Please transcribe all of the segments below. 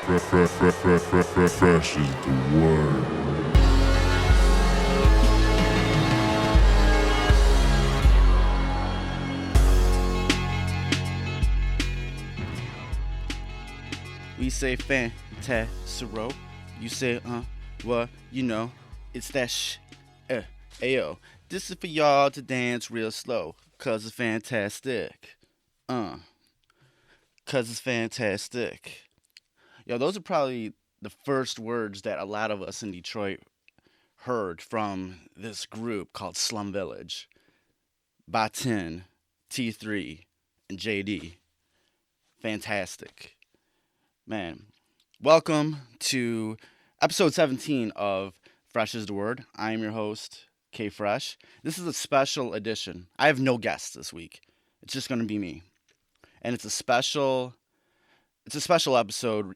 Fresh is the word. We say fantasero. You say, well, it's that ayo. This is for y'all to dance real slow, cause it's fantastic. Cause it's fantastic. Yo, those are probably the first words that a lot of us in Detroit heard from this group called Slum Village. Batin, T3, and Jay Dee. Fantastic. Man, welcome to episode 17 of Fresh is the Word. I am your host, K Fresh. This is a special edition. I have no guests this week. It's just going to be me. And it's a special episode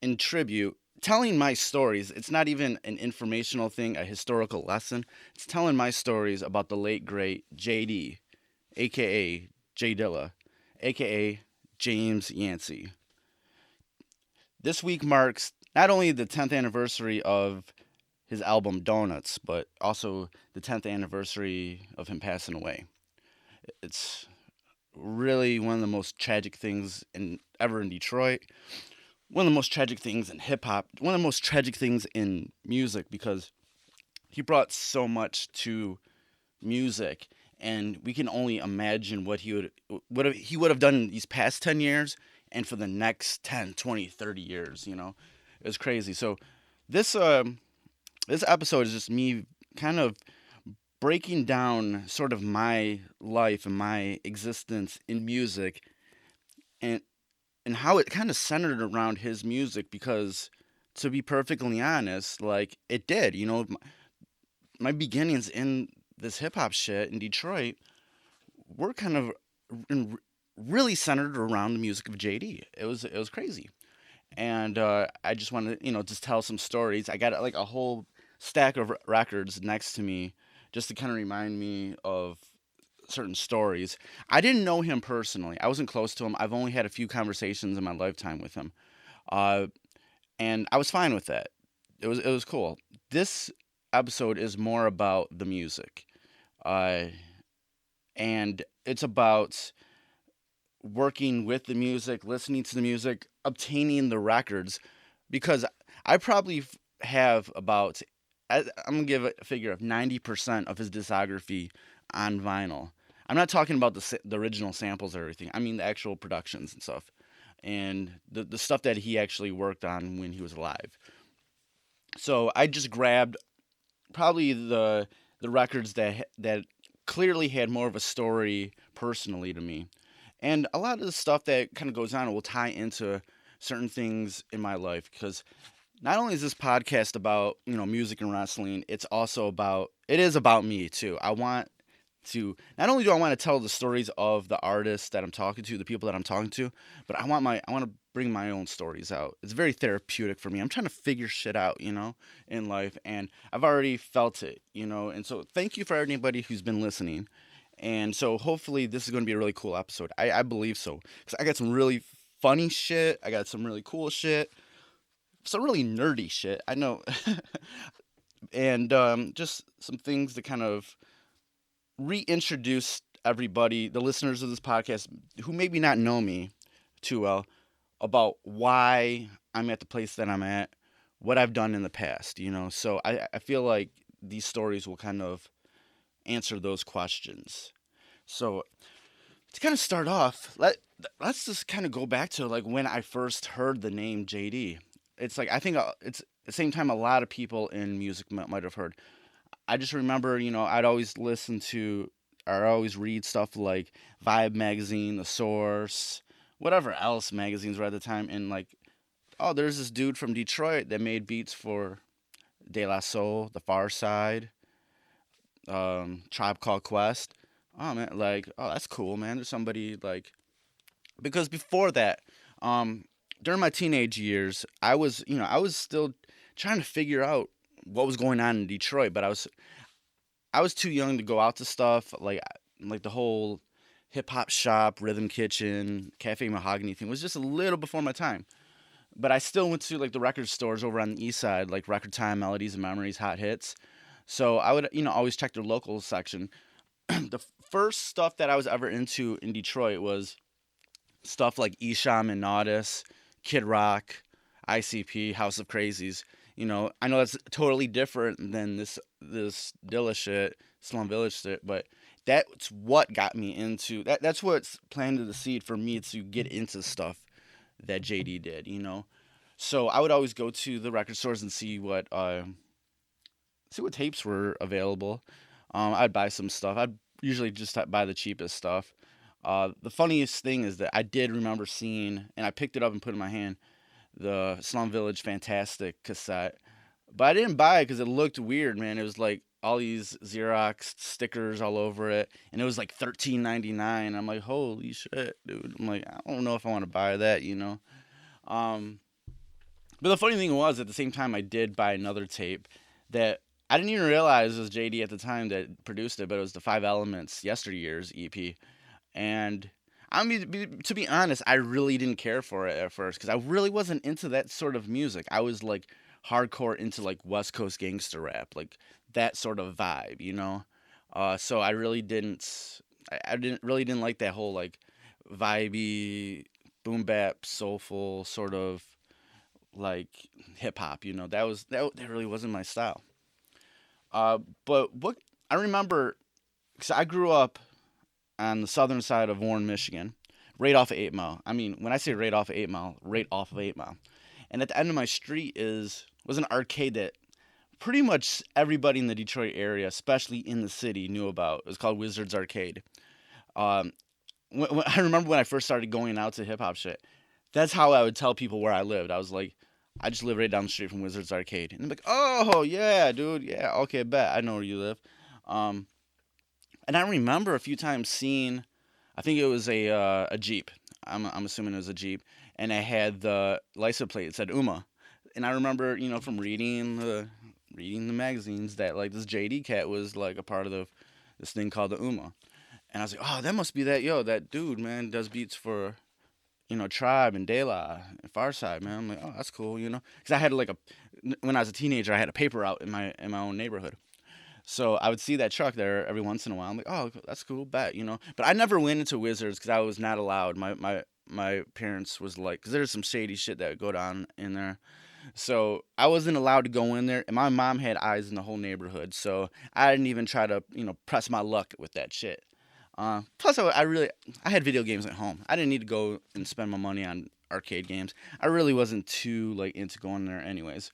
in tribute, telling my stories. It's not even an informational thing, a historical lesson. It's telling my stories about the late great Jay Dee, aka Jay Dilla, aka James Yancey. This week marks not only the 10th anniversary of his album Donuts, but also the 10th anniversary of him passing away. It's really one of the most tragic things ever in Detroit. One of the most tragic things in hip hop. One of the most tragic things in music, because he brought so much to music, and we can only imagine what he would have done in these past 10 years and for the next 10, 20, 30 years, It was crazy. So this episode is just me kind of breaking down sort of my life and my existence in music, and how it kind of centered around his music, because to be perfectly honest, like, it did, my beginnings in this hip hop shit in Detroit were kind of really centered around the music of Jay Dee. It was crazy. And I just wanted to, just tell some stories. I got like a whole stack of records next to me just to kind of remind me of certain stories. I didn't know him personally. I wasn't close to him. I've only had a few conversations in my lifetime with him. And I was fine with that. It was cool. This episode is more about the music. And it's about working with the music, listening to the music, obtaining the records, because I probably have about, I'm going to give a figure of 90% of his discography on vinyl. I'm not talking about the original samples or everything. I mean the actual productions and stuff, and the stuff that he actually worked on when he was alive. So I just grabbed probably the records that clearly had more of a story personally to me. And a lot of the stuff that kind of goes on will tie into certain things in my life, because not only is this podcast about, music and wrestling, it is about me too. Not only do I want to tell the stories of the artists that I'm talking to, the people that I'm talking to, but I want to bring my own stories out. It's very therapeutic for me. I'm trying to figure shit out, in life, and I've already felt it, and so thank you for anybody who's been listening. And so hopefully this is going to be a really cool episode. I believe so, because I got some really funny shit. I got some really cool shit. Some really nerdy shit. I know. And just some things to kind of reintroduce everybody, the listeners of this podcast, who maybe not know me too well, about why I'm at the place that I'm at, what I've done in the past, So I feel like these stories will kind of answer those questions. So to kind of start off, let's just kind of go back to like when I first heard the name Jay Dee. It's like, I think it's the same time a lot of people in music might have heard. I just remember, I'd always listen to or always read stuff like Vibe magazine, The Source, whatever else magazines were at the time, and like, oh, there's this dude from Detroit that made beats for De La Soul, The Far Side, Tribe Called Quest. Oh man, like, oh, that's cool, man. There's somebody like, because before that, during my teenage years, I was still trying to figure out what was going on in Detroit, but I was too young to go out to stuff like the whole hip hop shop, Rhythm Kitchen, Cafe Mahogany thing was just a little before my time. but I still went to like the record stores over on the east side, like Record Time, Melodies and Memories, Hot Hits. So I would, always check their local section. The first stuff that I was ever into in Detroit was stuff like Esham and Naudis, Kid Rock, ICP, House of Crazies. I know that's totally different than this Dilla shit, Slum Village shit, but that's what got me into that. That's what's planted the seed for me to get into stuff that Jay Dee did. So I would always go to the record stores and see what tapes were available. I'd buy some stuff. I'd usually just buy the cheapest stuff. The funniest thing is that I did remember seeing, and I picked it up and put it in my hand, the Slum Village Fantastic cassette. But I didn't buy it because it looked weird, man. It was like all these Xerox stickers all over it, and it was like $13.99. I'm like, holy shit, dude. I'm like, I don't know if I want to buy that. Um, but the funny thing was, at the same time, I did buy another tape that I didn't even realize it was Jay Dee at the time that produced it, but it was the Five Elements Yesteryears EP. And I mean, to be honest, I really didn't care for it at first because I really wasn't into that sort of music. I was like hardcore into like West Coast gangster rap, like that sort of vibe. So I really didn't. I didn't really didn't like that whole like vibey, boom bap, soulful sort of like hip hop. That really wasn't my style. But what I remember, because I grew up on the southern side of Warren, Michigan, right off of 8 Mile. I mean, when I say right off of 8 Mile, right off of 8 Mile. And at the end of my street was an arcade that pretty much everybody in the Detroit area, especially in the city, knew about. It was called Wizards Arcade. Um, I remember when I first started going out to hip hop shit. That's how I would tell people where I lived. I was like, I just live right down the street from Wizards Arcade, and they're like, "Oh yeah, dude, yeah, okay, bet I know where you live." Um, and I remember a few times seeing, I think it was a Jeep. I'm assuming it was a Jeep, and it had the license plate. It said Uma, and I remember from reading the magazines that like this JD cat was like a part of this thing called the Uma, and I was like, oh, that must be that dude, man, does beats for Tribe and De La and Farside, man. I'm like, oh, that's cool, because I had like when I was a teenager, I had a paper out in my own neighborhood. So I would see that truck there every once in a while. I'm like, oh, that's cool, bet. But I never went into Wizards because I was not allowed. My parents was like, because there's some shady shit that would go down in there. So I wasn't allowed to go in there, and my mom had eyes in the whole neighborhood. So I didn't even try to, press my luck with that shit. Plus, I had video games at home. I didn't need to go and spend my money on arcade games. I really wasn't too like into going there, anyways.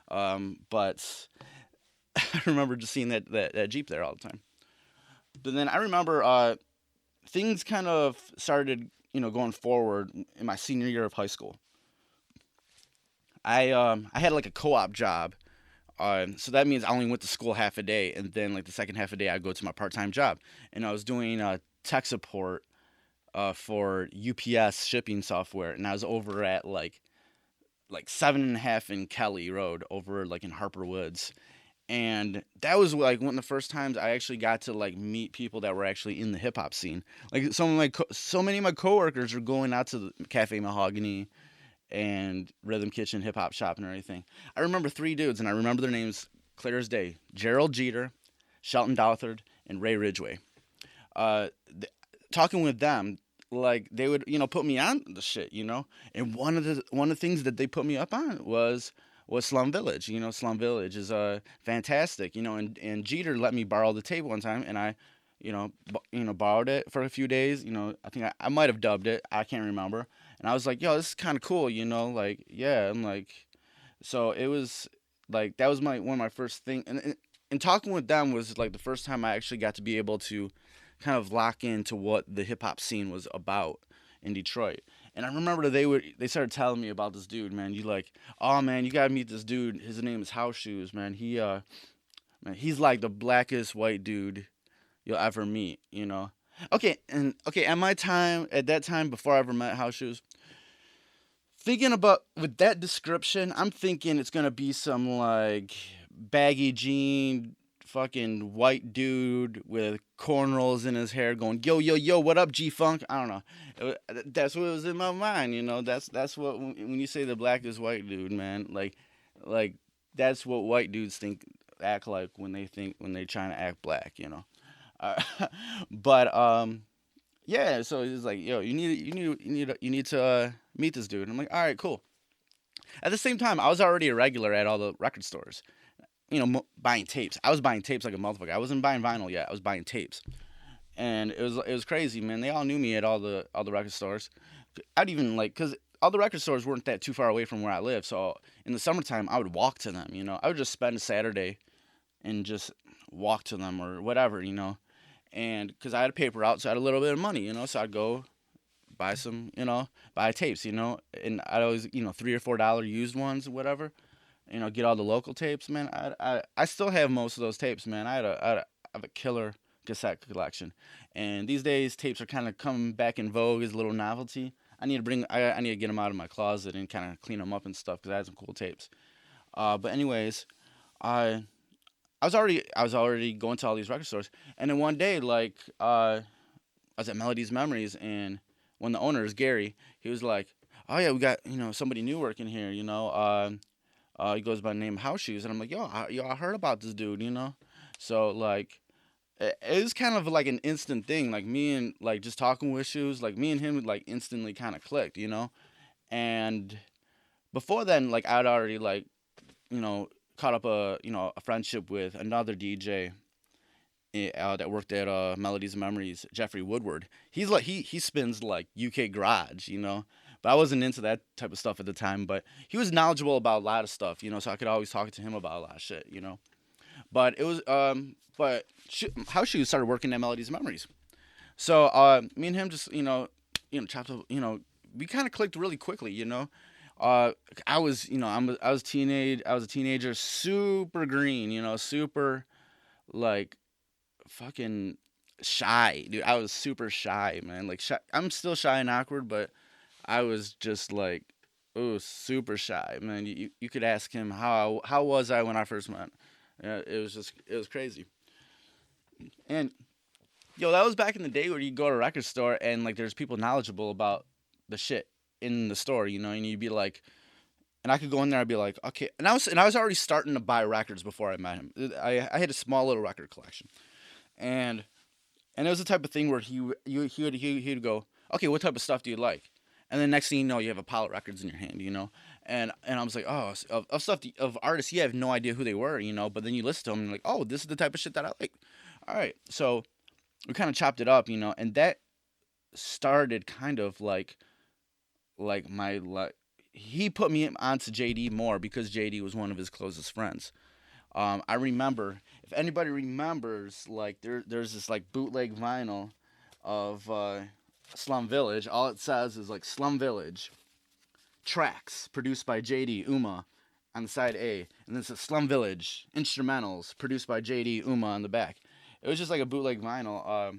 But I remember just seeing that Jeep there all the time. But then I remember things kind of started, going forward in my senior year of high school. I had like a co-op job, so that means I only went to school half a day, and then like the second half a day I go to my part-time job, and I was doing tech support for UPS shipping software, and I was over at like 7.5 in Kelly Road over like in Harper Woods. And that was like one of the first times I actually got to like meet people that were actually in the hip hop scene. Like so many of my coworkers were going out to the Cafe Mahogany and Rhythm Kitchen Hip Hop Shop and everything. I remember 3 dudes, and I remember their names clear as day: Gerald Jeter, Shelton Douthard, and Ray Ridgway. Talking with them, like they would put me on the shit, and one of the things that they put me up on was Slum Village. Slum Village is fantastic. And Jeter let me borrow the tape one time, and I borrowed it for a few days. I think I might have dubbed it. I can't remember. And I was like, yo, this is kind of cool. Like, yeah. I'm like, so it was like that was one of my first thing, and talking with them was like the first time I actually got to be able to kind of lock into what the hip hop scene was about in Detroit. And I remember they started telling me about this dude, man. Oh man, you gotta meet this dude. His name is House Shoes, man. He's like the blackest white dude you'll ever meet. Okay, at that time before I ever met House Shoes, thinking about with that description, I'm thinking it's gonna be some like baggy jean, fucking white dude with cornrows in his hair going, yo, yo, yo, what up, G Funk? I don't know. That's what was in my mind, you know. That's what when you say the blackest white dude, man, like that's what white dudes think act like when they trying to act black, you know. Uh, but yeah, so he's like, yo, you need to meet this dude. And I'm like, all right, cool. At the same time, I was already a regular at all the record stores, you know, buying tapes. I was buying tapes like a motherfucker. I wasn't buying vinyl yet. I was buying tapes, and it was crazy, man. They all knew me at all the record stores. I'd even like because all the record stores weren't that too far away from where I live. So in the summertime, I would walk to them. You know, I would just spend a Saturday and just walk to them or whatever. You know, and because I had a paper out, so I had a little bit of money. You know, so I'd go buy some, buy tapes. You know, and I'd always, $3 or $4 used ones or whatever. You know, get all the local tapes, man. I still have most of those tapes, man. I have a killer cassette collection, and these days tapes are kind of coming back in vogue as a little novelty. I need to get them out of my closet and kind of clean them up and stuff because I had some cool tapes. But anyways, I I was already going to all these record stores, and then one day I was at Melody's Memories, and one of the owners, Gary, he was like, "Oh yeah, we got somebody new working here, he goes by the name House Shoes," and I'm like, I heard about this dude, you know. So it was kind of like an instant thing. Like me and like just talking with Shoes, like me and him like instantly kind of clicked, you know. And before then, like I'd already you know caught up a friendship with another DJ that worked at Melody's Memories, Jeffrey Woodward. He's like he spins like UK garage, you know. But I wasn't into that type of stuff at the time. But he was knowledgeable about a lot of stuff, you know. So I could always talk to him about a lot of shit, you know. But it was House Shoes started working at Melody's Memories. So me and him just chopped up, we kind of clicked really quickly, you know. I was you know I was a teenager, super green, you know, super like fucking shy, dude. I was super shy, man. Like shy. I'm still shy and awkward, but I was just like, oh, super shy, man. You could ask him how was I when I first met. Yeah, it was crazy. And yo, that was back in the day where you go to a record store and like there's people knowledgeable about the shit in the store, you know, and you'd be like, and I could go in there, I'd be like, okay, and I was already starting to buy records before I met him. I had a small little record collection, and and it was the type of thing where he'd go, okay, what type of stuff do you like? And then next thing you know, you have a pile of records in your hand, you know, and I was like, oh, of stuff of artists, you have no idea who they were, you know, but then you listen to them and you're like, oh, this is the type of shit that I like. All right, so we kind of chopped it up, you know, and that started kind of like my like he put me onto Jay Dee more because Jay Dee was one of his closest friends. I remember if anybody remembers, like there's this like bootleg vinyl of Slum Village. All it says is like Slum Village tracks produced by Jay Dee Uma on the side A, and then it says Slum Village instrumentals produced by Jay Dee Uma on the back. It was just like a bootleg vinyl,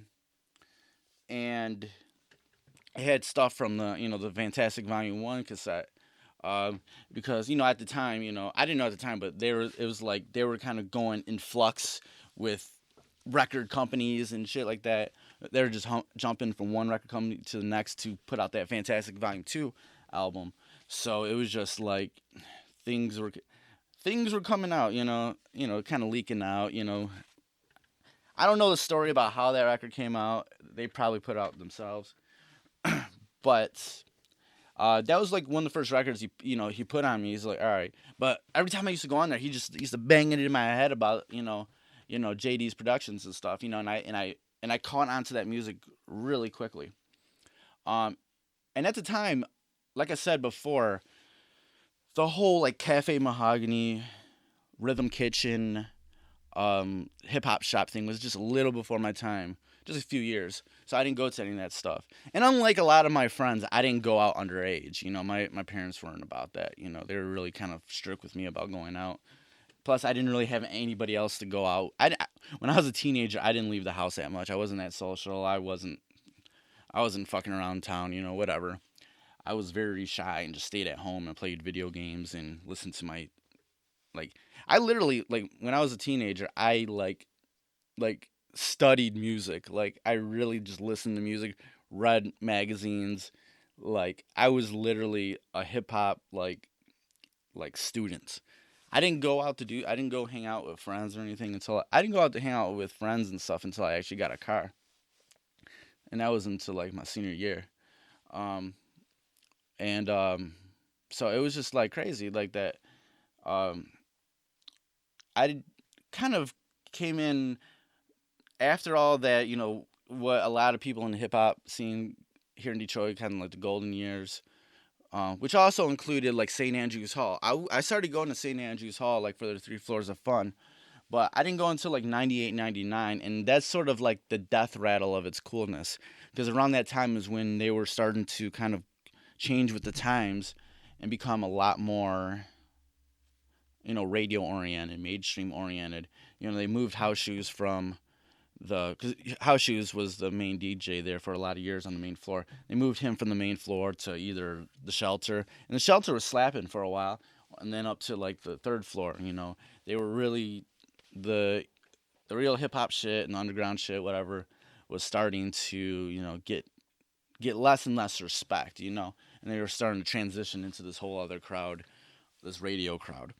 and it had stuff from the Fantastic Volume One cassette. Because at the time, I didn't know at the time, but it was like they were kind of going in flux with record companies and shit like that. They were just jumping from one record company to the next to put out that Fantastic Volume Two album. So it was just like things were things were coming out, kind of leaking out. I don't know the story about how that record came out. They probably put it out themselves, but that was like one of the first records he put on me. He's like, all right, but every time I used to go on there, he just used to bang it in my head about Jay Dee's productions and stuff, and I caught onto that music really quickly. Um, and at the time, like I said before, the whole like Cafe Mahogany, Rhythm Kitchen, hip hop shop thing was just a little before my time, just a few years. So I didn't go to any of that stuff. And unlike a lot of my friends, I didn't go out underage. My parents weren't about that. They were really kind of strict with me about going out. Plus, I didn't really have anybody else to go out. When I was a teenager, I didn't leave the house that much. I wasn't that social. I wasn't fucking around town. Whatever. I was very shy and just stayed at home and played video games and listened to Like I literally like when I was a teenager, I like studied music. Like I really just listened to music, read magazines. Like I was literally a hip hop like student. I didn't go hang out with friends or anything until I didn't go out to hang out with friends and stuff until I actually got a car. And that was until like my senior year. Um and so it was just like crazy like that. Um I kind of came in after all that, what a lot of people in the hip hop scene here in Detroit, kind of like the golden years, which also included like St. Andrew's Hall. I started going to St. Andrew's Hall like for the 3 floors of fun, but I didn't go until like 98, 99, and that's sort of like the death rattle of its coolness. Because around that time is when they were starting to kind of change with the times and become a lot more, radio oriented, mainstream oriented. They moved house shoes from because House Shoes was the main DJ there for a lot of years on the main floor. They moved him from the main floor to either the Shelter, and the Shelter was slapping for a while, and then up to like the third floor. They were really the real hip hop shit and underground shit, whatever, was starting to get less and less respect, and they were starting to transition into this whole other crowd, this radio crowd.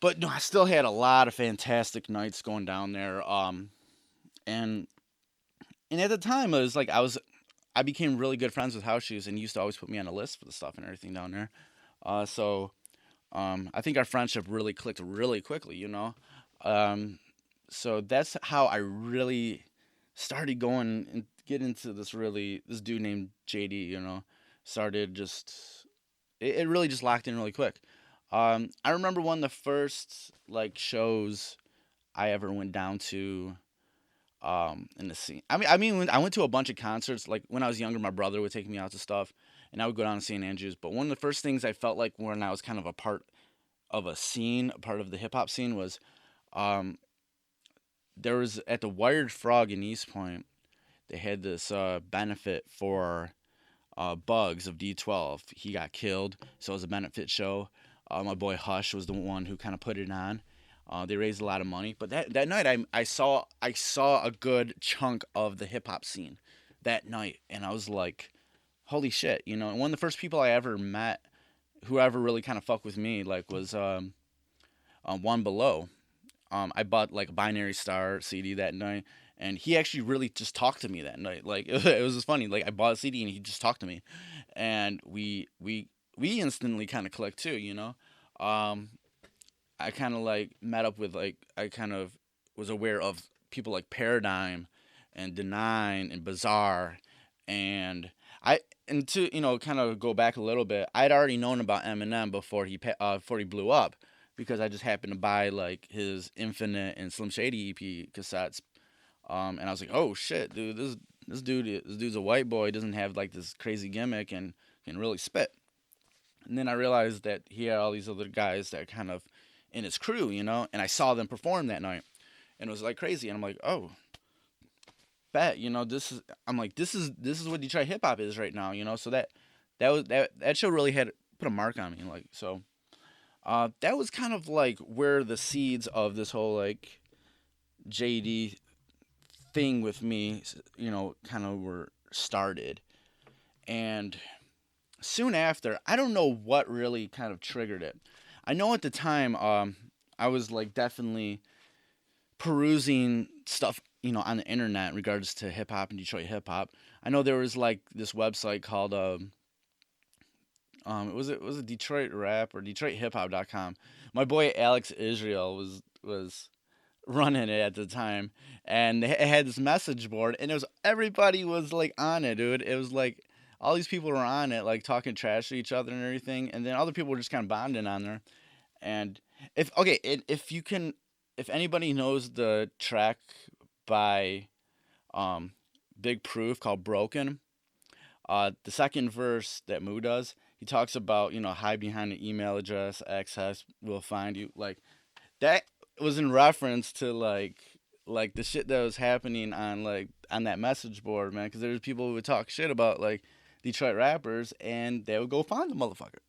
But no, I still had a lot of fantastic nights going down there. And and at the time it was like I became really good friends with House Shoes and he used to always put me on a list for the stuff and everything down there. So I think our friendship really clicked really quickly, Um, so that's how I really started going and get into this dude named Jay Dee, started just it really just locked in really quick. I remember one of the first like shows I ever went down to in the scene. I mean, when I went to a bunch of concerts. Like when I was younger, my brother would take me out to stuff, and I would go down to St. Andrews. But one of the first things I felt like when I was kind of a part of a scene, a part of the hip hop scene, was um, there was at the Wired Frog in East Point. They had this benefit for Bugs of D12. He got killed, so it was a benefit show. My boy Hush was the one who kind of put it on. They raised a lot of money, but that night I saw a good chunk of the hip hop scene that night, and I was like, holy shit, And one of the first people I ever met, who ever really kind of fucked with me, like was One Below. I bought like a Binary Star CD that night, and he actually really just talked to me that night. Like it was just funny. Like I bought a CD and he just talked to me, and we instantly kind of clicked too. Um, I kind of like met up with like I kind of was aware of people like Paradigm and Denine and Bizarre, and I and to kind of go back a little bit, I'd already known about Eminem before he blew up because I just happened to buy like his Infinite and Slim Shady EP cassettes, and I was like, oh shit, dude, this dude's a white boy, doesn't have like this crazy gimmick and can really spit. And then I realized that he had all these other guys that kind of in his crew, and I saw them perform that night, and it was like crazy. And I'm like, oh, bet, this is what Detroit hip hop is right now, So that show really had put a mark on me, like so. That was kind of like where the seeds of this whole like JD thing with me, kind of were started, and soon after, I don't know what really kind of triggered it. I know at the time, I was like definitely perusing stuff, on the internet in regards to hip hop and Detroit hip hop. I know there was like this website called it was a Detroit Rap or DetroitHipHop.com. My boy Alex Israel was running it at the time, and it had this message board, and it was everybody was like on it, dude. It was like all these people were on it, like talking trash to each other and everything, and then other people were just kind of bonding on there. And if anybody knows the track by um, Big Proof called "Broken," the second verse that Moo does, he talks about hide behind the email address, access will find you. Like that was in reference to like the shit that was happening on that message board, man. Because there's people who would talk shit about like Detroit rappers, and they would go find the motherfucker.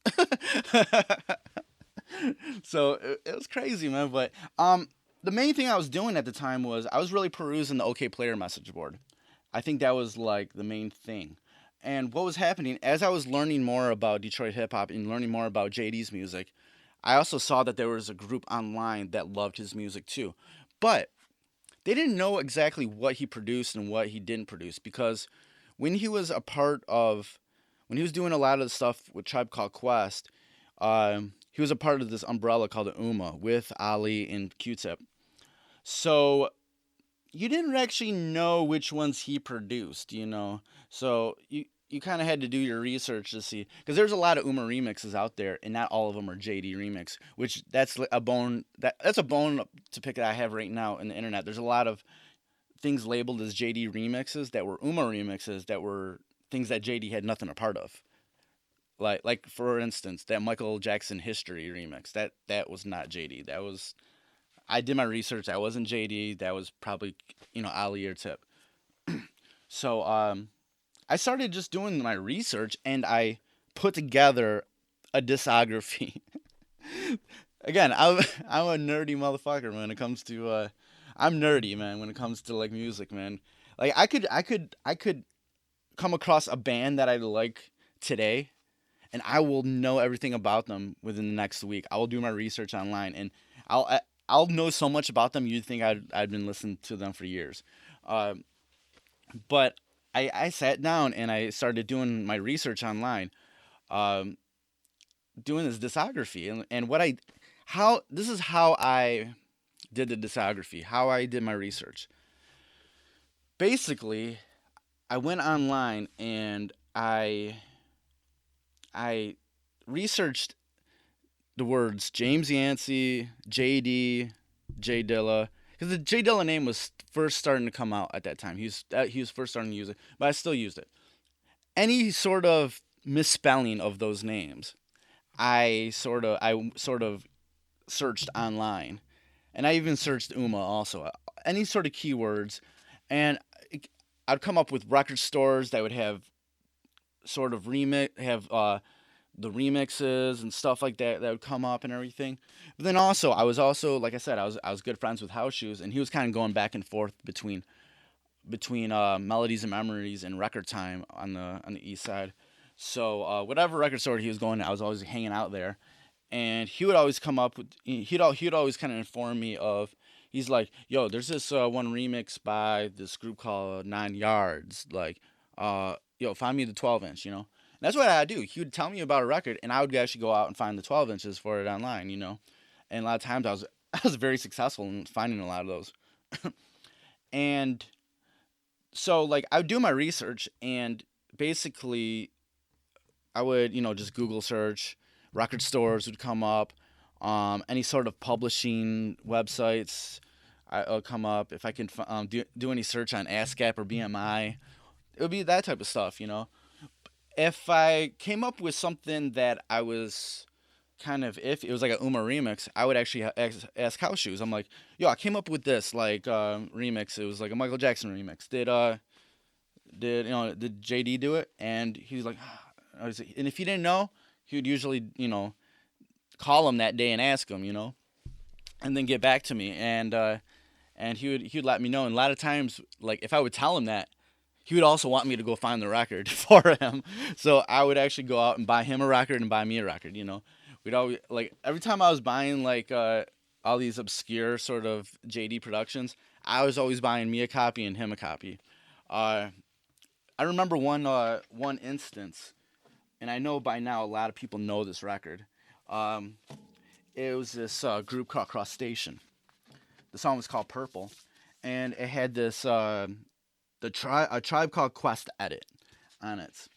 So it was crazy, man. But the main thing I was doing at the time was I was really perusing the OK Player message board. I think that was like the main thing. And what was happening as I was learning more about Detroit hip hop and learning more about Jay D's music, I also saw that there was a group online that loved his music too. But they didn't know exactly what he produced and what he didn't produce because when he was a part of when he was doing a lot of the stuff with Tribe Called Quest, he was a part of this umbrella called the UMA with Ali and Q-Tip. So you didn't actually know which ones he produced, you know. So you kind of had to do your research to see because there's a lot of Uma remixes out there, and not all of them are JD remix. Which that's a bone to pick that I have right now in the internet. There's a lot of things labeled as JD remixes that were Uma remixes that were things that JD had nothing a part of. Like for instance, that Michael Jackson History remix that was not JD. That was I did my research. That wasn't JD. That was probably Ali or Tip. So I started just doing my research and I put together a discography. Again, I'm a nerdy motherfucker when it comes to I'm nerdy, man, when it comes to like music, man. Like I could come across a band that I like today and I will know everything about them within the next week. I will do my research online and I'll know so much about them you'd think I'd been listening to them for years. Uh, but I sat down and I started doing my research online, um, doing this discography and what I how this is how I did the discography, how I did my research. Basically, I went online and I researched the words James Yancey, Jay Dee, Jay Dilla, because the Jay Dilla name was first starting to come out at that time. He was first starting to use it, but I still used it. Any sort of misspelling of those names, I sort of searched online, and I even searched Uma also. Any sort of keywords, and I'd come up with record stores that would have sort of remix have the remixes and stuff like that that would come up and everything. But then also I was also like I said I was good friends with House Shoes and he was kind of going back and forth between Melodies and Memories and Record Time on the east side. So whatever record store he was going to, I was always hanging out there, and he would always come up with he'd always kind of inform me of. He's like, "Yo, there's this one remix by this group called 9 Yards. Like, yo, find me the 12 inch, you know." And that's what I do. He would tell me about a record, and I would actually go out and find the 12 inches for it online, you know. And a lot of times I was I was very successful in finding a lot of those. And so like I would do my research, and basically I would just Google search, record stores would come up, any sort of publishing websites will come up. If I can do any search on ASCAP or BMI, it would be that type of stuff, you know. If I came up with something that I was kind of if it was like a Uma remix, I would actually ask House Shoes. I'm like, yo, I came up with this like remix. It was like a Michael Jackson remix. Did JD do it? And he was like, and if he didn't know, he would usually call him that day and ask him, and then get back to me, and he would let me know. And a lot of times, like if I would tell him that, he would also want me to go find the record for him. So I would actually go out and buy him a record and buy me a record. We'd always like every time I was buying like all these obscure sort of JD productions, I was always buying me a copy and him a copy. Uh, I remember one instance, and I know by now a lot of people know this record. Um, it was this group called Cross Station. The song was called Purple, and it had this a Tribe Called Quest edit on it.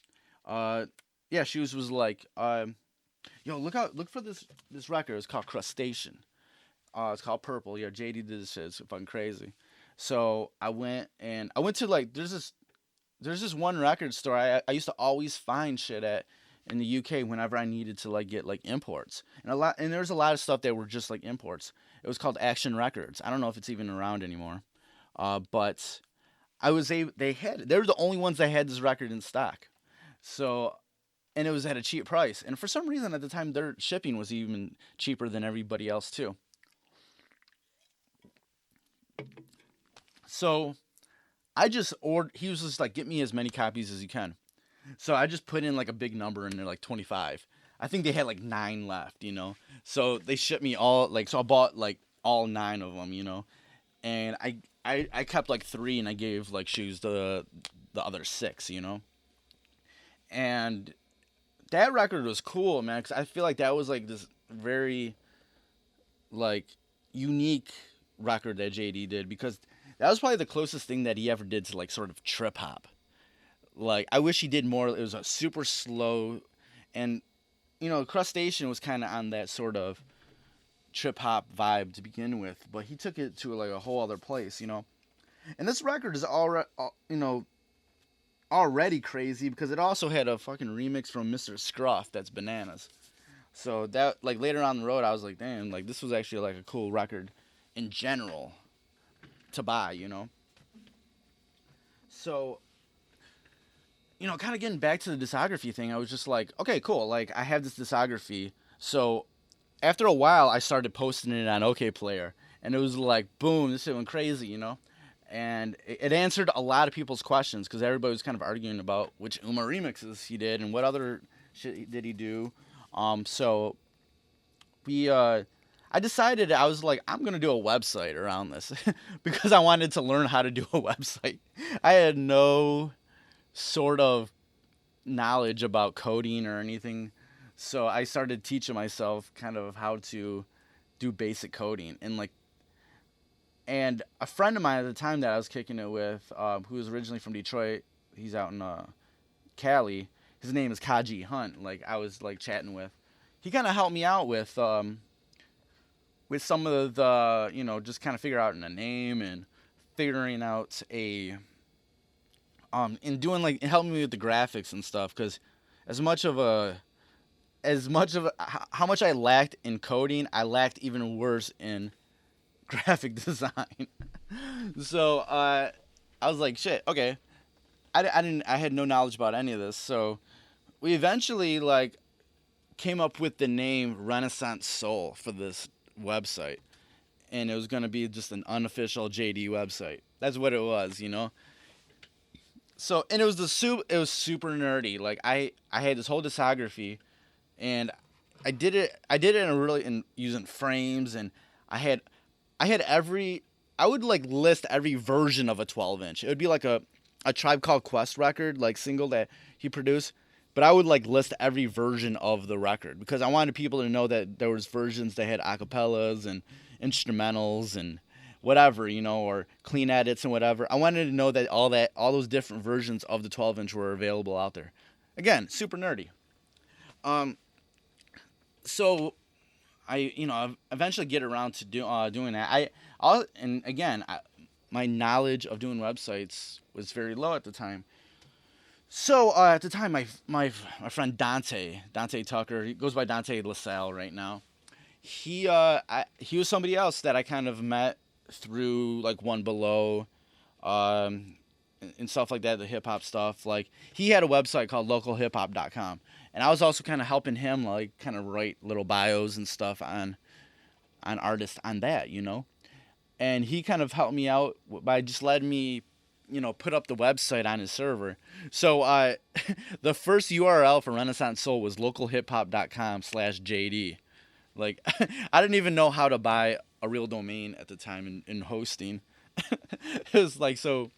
Uh, yeah, she was like, yo, look for this record. It's called Crustacean. It's called Purple. Yeah, JD did this shit. It's fucking crazy. So I went to like there's this one record store I used to always find shit at in the UK whenever I needed to like get like imports. And there's a lot of stuff that were just like imports. It was called Action Records. I don't know if it's even around anymore. But I was able they were the only ones that had this record in stock. So and it was at a cheap price. And for some reason at the time, their shipping was even cheaper than everybody else too. So I just ordered. He was just like, "Get me as many copies as you can." So I just put in like a big number, and they're like 25. I think they had like 9 left, So they shipped me all like, so I bought like all 9 of them, and I kept like 3, and I gave like shoes the other 6. And that record was cool, man, because I feel like that was like this very like unique record that Jay Dee did, because that was probably the closest thing that he ever did to like sort of trip hop. Like I wish he did more. It was a super slow, and Crustacean was kind of on that sort of trip hop vibe to begin with, but he took it to like a whole other place. And this record is already crazy because it also had a fucking remix from Mr. Scruff that's bananas. So that like later on the road, I was like, damn, like this was actually like a cool record in general to buy. So kind of getting back to the discography thing, I was just like, okay, cool. Like I have this discography. So after a while, I started posting it on OK Player, and it was like, boom, this shit went crazy. And it answered a lot of people's questions because everybody was kind of arguing about which Uma remixes he did and what other shit did he do. So I decided, I was like, I'm gonna do a website around this because I wanted to learn how to do a website. I had no sort of knowledge about coding or anything, so I started teaching myself kind of how to do basic coding. And a friend of mine at the time that I was kicking it with, who was originally from Detroit, he's out in Cali. His name is Kaji Hunt. Like I was like chatting with, he kind of helped me out with some of the just kind of figure out a name and figuring out a and doing like helping me with the graphics and stuff, because as much of how much I lacked in coding, I lacked even worse in graphic design. So I was like, shit, okay. I had no knowledge about any of this, so we eventually like came up with the name Renaissance Soul for this website, and it was gonna be just an unofficial Jay Dee website. That's what it was. So, and it was super nerdy. Like I had this whole discography, and I did it in using frames, and I had I would like list every version of a 12-inch. It would be like a Tribe Called Quest record, like single that he produced, but I would like list every version of the record because I wanted people to know that there was versions that had acapellas and instrumentals and whatever, or clean edits and whatever. I wanted to know that all those different versions of the 12-inch were available out there. Again, super nerdy. So I eventually get around to doing that. My knowledge of doing websites was very low at the time. So at the time, my friend Dante Tucker, he goes by Dante LaSalle right now. He was somebody else that I kind of met through like One Below, and stuff like that, the hip hop stuff. Like he had a website called localhiphop.com, and I was also kind of helping him like kind of write little bios and stuff on artists on that. And he kind of helped me out by just letting me put up the website on his server. So the first URL for Renaissance Soul was localhiphop.com/JD. Like I didn't even know how to buy a real domain at the time in hosting. It was like, so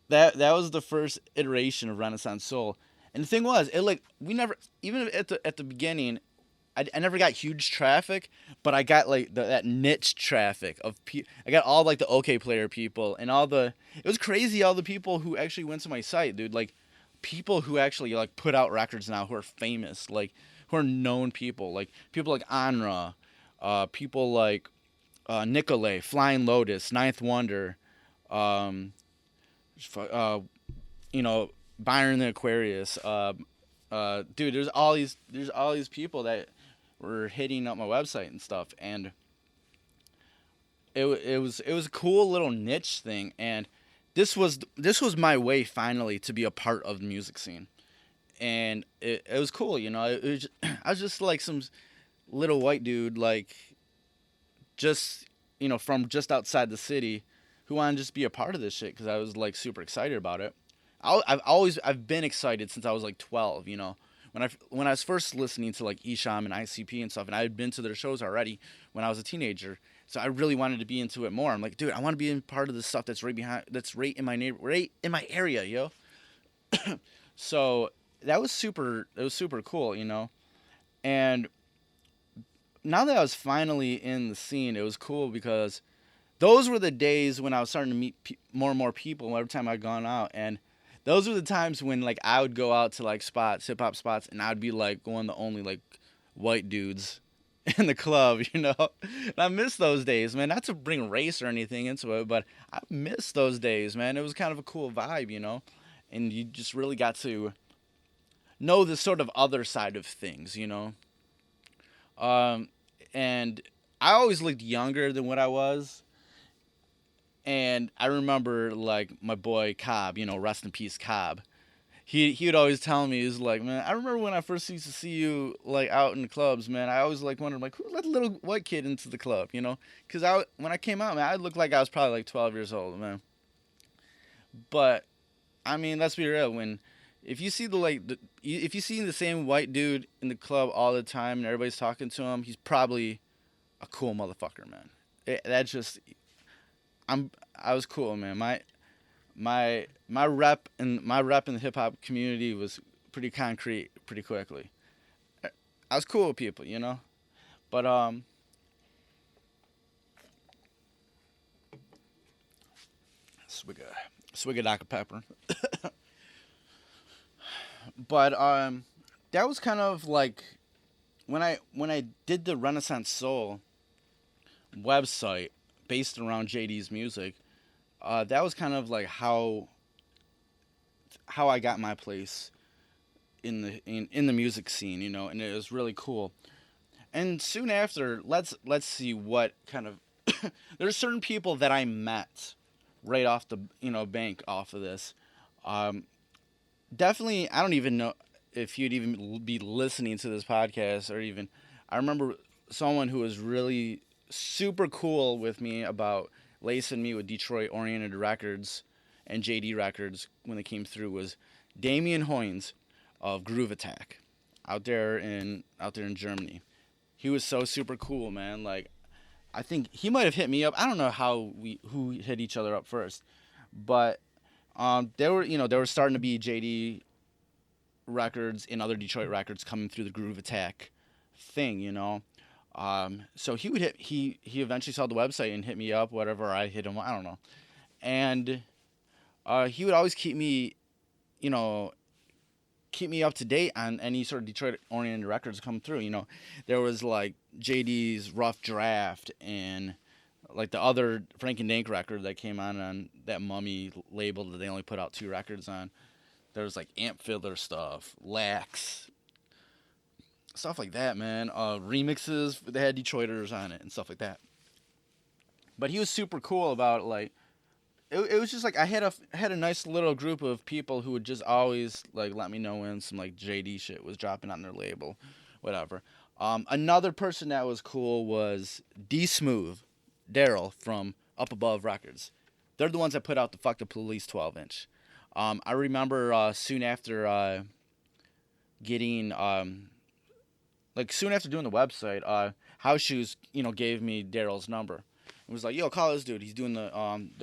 that was the first iteration of Renaissance Soul. And the thing was, it like we never, even at the beginning, I never got huge traffic, but I got like that niche traffic of I got all like the OK Player people and it was crazy, all the people who actually went to my site, dude. Like people who actually like put out records now who are famous, like who are known people like Anra, people like Nicolay, Flying Lotus, Ninth Wonder, uh, Byron the Aquarius, dude. There's all these people that were hitting up my website and stuff, and it was a cool little niche thing, and this was my way finally to be a part of the music scene. and it was cool, you know. I was just like some little white dude, like just from just outside the city, who wanted to just be a part of this shit because I was like super excited about it. I've been excited since I was like 12, you know. When I was first listening to like Esham and ICP and stuff, and I had been to their shows already when I was a teenager, so I really wanted to be into it more. I'm like, dude, I want to be in part of the stuff that's right in my right in my area, yo. So it was super cool, you know. And now that I was finally in the scene, it was cool because those were the days when I was starting to meet more and more people every time I'd gone out, and those were the times when like I would go out to like spots, hip hop spots, and I'd be like one of the only like white dudes in the club, you know. And I miss those days, man. Not to bring race or anything into it, but I miss those days, man. It was kind of a cool vibe, you know, and you just really got to know the sort of other side of things, you know. Um, and I always looked younger than what I was. And I remember like my boy Cobb, you know, rest in peace Cobb. He would always tell me, he's like, man, I remember when I first used to see you like out in the clubs, man. I always like wondered like who let the little white kid into the club, you know? Because when I came out, man, I looked like I was probably like 12 years old, man. But I mean, let's be real. When if you see if you see the same white dude in the club all the time and everybody's talking to him, he's probably a cool motherfucker, man. That just I was cool, man. My rep in the hip hop community was pretty concrete pretty quickly. I was cool with people, you know. But swig swig a Dr Pepper. But that was kind of like when I did the Renaissance Soul website based around Jay Dee's music. That was kind of like how I got my place in the music scene, you know, and it was really cool. And soon after, let's see what kind of there's certain people that I met right off the bank off of this. Um, Definitely, I don't even know if you'd even be listening to this podcast or even. I remember someone who was really super cool with me about lacing me with Detroit oriented records and JD records when they came through was Damien Hoynes of Groove Attack out there in Germany. He was so super cool, man. Like I think he might have hit me up. I don't know who hit each other up first, but there were starting to be JD records and other Detroit records coming through the Groove Attack thing, you know. So he eventually saw the website and hit me up, whatever I hit him, I don't know. And he would always you know, keep me up to date on any sort of Detroit oriented records come through. You know, there was like JD's Rough Draft and like the other Frank and Dank record that came on that Mummy label that they only put out 2 records on. There was like Amp Fiddler stuff, Lax, stuff like that, man. Remixes they had Detroiters on it and stuff like that. But he was super cool about like it was just like I had a nice little group of people who would just always like let me know when some like JD shit was dropping on their label, whatever. Another person that was cool was D Smooth, Daryl from Up Above Records. They're the ones that put out the Fuck the Police 12-inch. I remember soon after getting like soon after doing the website, House Shoes gave me Daryl's number. It was like, yo, call this dude. He's doing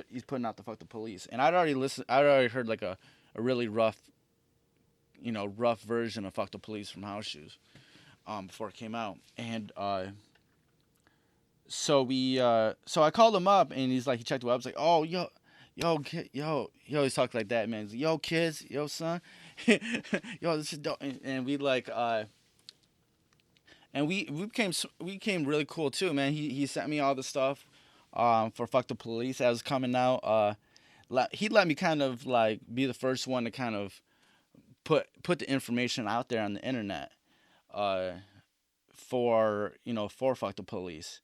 he's putting out the Fuck the Police. And I'd already heard like a really rough version of Fuck the Police from House Shoes before it came out. And so I called him up and he's like, he checked the website. Oh, he always talked like that, man. He's like, yo, kids, yo, son, yo, this is dope. And we like, and we became really cool too, man. He sent me all the stuff, for Fuck the Police that was coming out. He let me kind of like be the first one to kind of put the information out there on the internet, for Fuck the Police,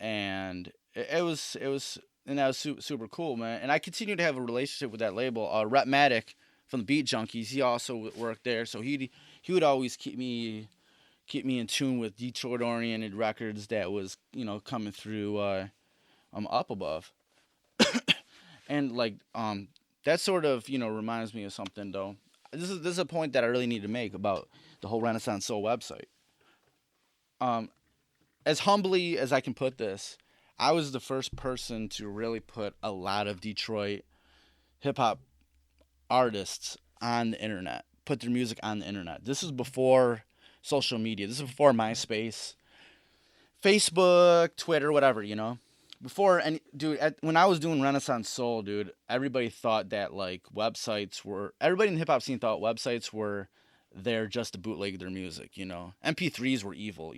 and it was and that was super cool, man. And I continue to have a relationship with that label. Repmatic, from the Beat Junkies. He also worked there, so he would always keep me in tune with Detroit oriented records that was coming through up above. And like that sort of reminds me of something though. This is a point that I really need to make about the whole Renaissance Soul website. Um, as humbly as I can put this, I was the first person to really put a lot of Detroit hip hop artists on the internet, put their music on the internet. This is before social media. This is before MySpace, Facebook, Twitter, whatever. Before any dude, when I was doing Renaissance Soul, dude, everybody thought that like everybody in the hip hop scene thought websites were there just to bootleg their music. MP3s were evil.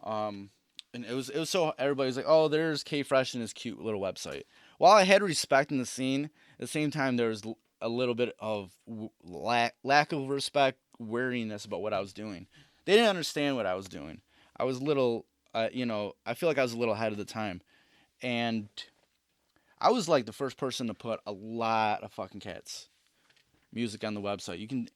And it was so everybody's like, oh, there's K Fresh and his cute little website. While I had respect in the scene, at the same time there was a little bit of lack of respect, wariness about what I was doing. They didn't understand what I was doing. I was little, I feel like I was a little ahead of the time, and I was like the first person to put a lot of fucking cats music on the website. You can,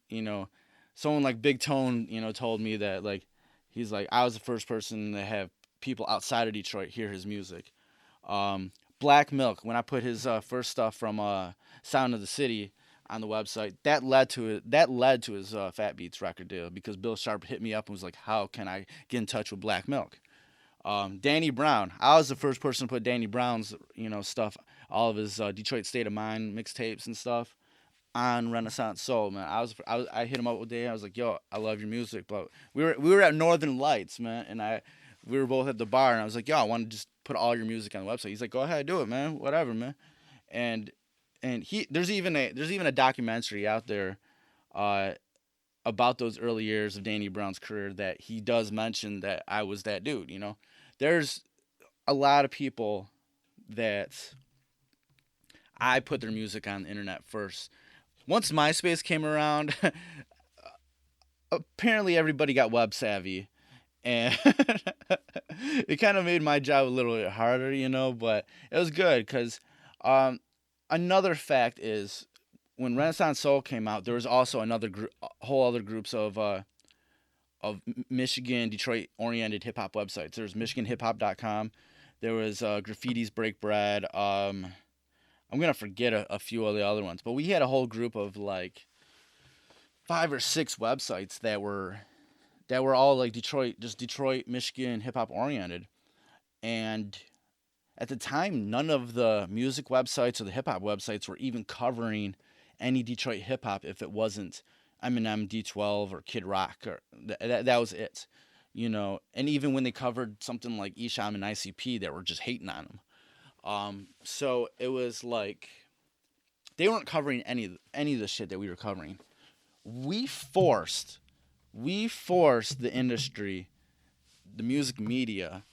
someone like Big Tone, told me that like he's like I was the first person to have people outside of Detroit hear his music. Black Milk, when I put his first stuff from Sound of the City on the website, that led to his Fat Beats record deal because Bill Sharp hit me up and was like, "How can I get in touch with Black Milk?" Danny Brown, I was the first person to put Danny Brown's stuff, all of his Detroit State of Mind mixtapes and stuff on Renaissance Soul, man. I hit him up one day. I was like, "Yo, I love your music," but we were at Northern Lights, man, and we were both at the bar, and I was like, "Yo, I want to just put all your music on the website." He's like, "Go ahead, do it, man. Whatever, man." And there's even a documentary out there about those early years of Danny Brown's career that he does mention that I was that dude. There's a lot of people that I put their music on the internet first. Once MySpace came around, apparently everybody got web savvy, and it kind of made my job a little bit harder, but it was good because another fact is when Renaissance Soul came out, there was also whole other groups of Michigan, Detroit oriented hip hop websites. There was MichiganHipHop.com. There was Graffiti's Break Bread. I'm gonna forget a few of the other ones, but we had a whole group of like 5 or 6 websites that were all like Detroit, Michigan hip hop oriented. And at the time, none of the music websites or the hip hop websites were even covering any Detroit hip hop if it wasn't Eminem, D12, or Kid Rock, or that was it. And even when they covered something like Esham and ICP, they were just hating on them. So it was like they weren't covering any of the shit that we were covering. We forced the industry, the music media,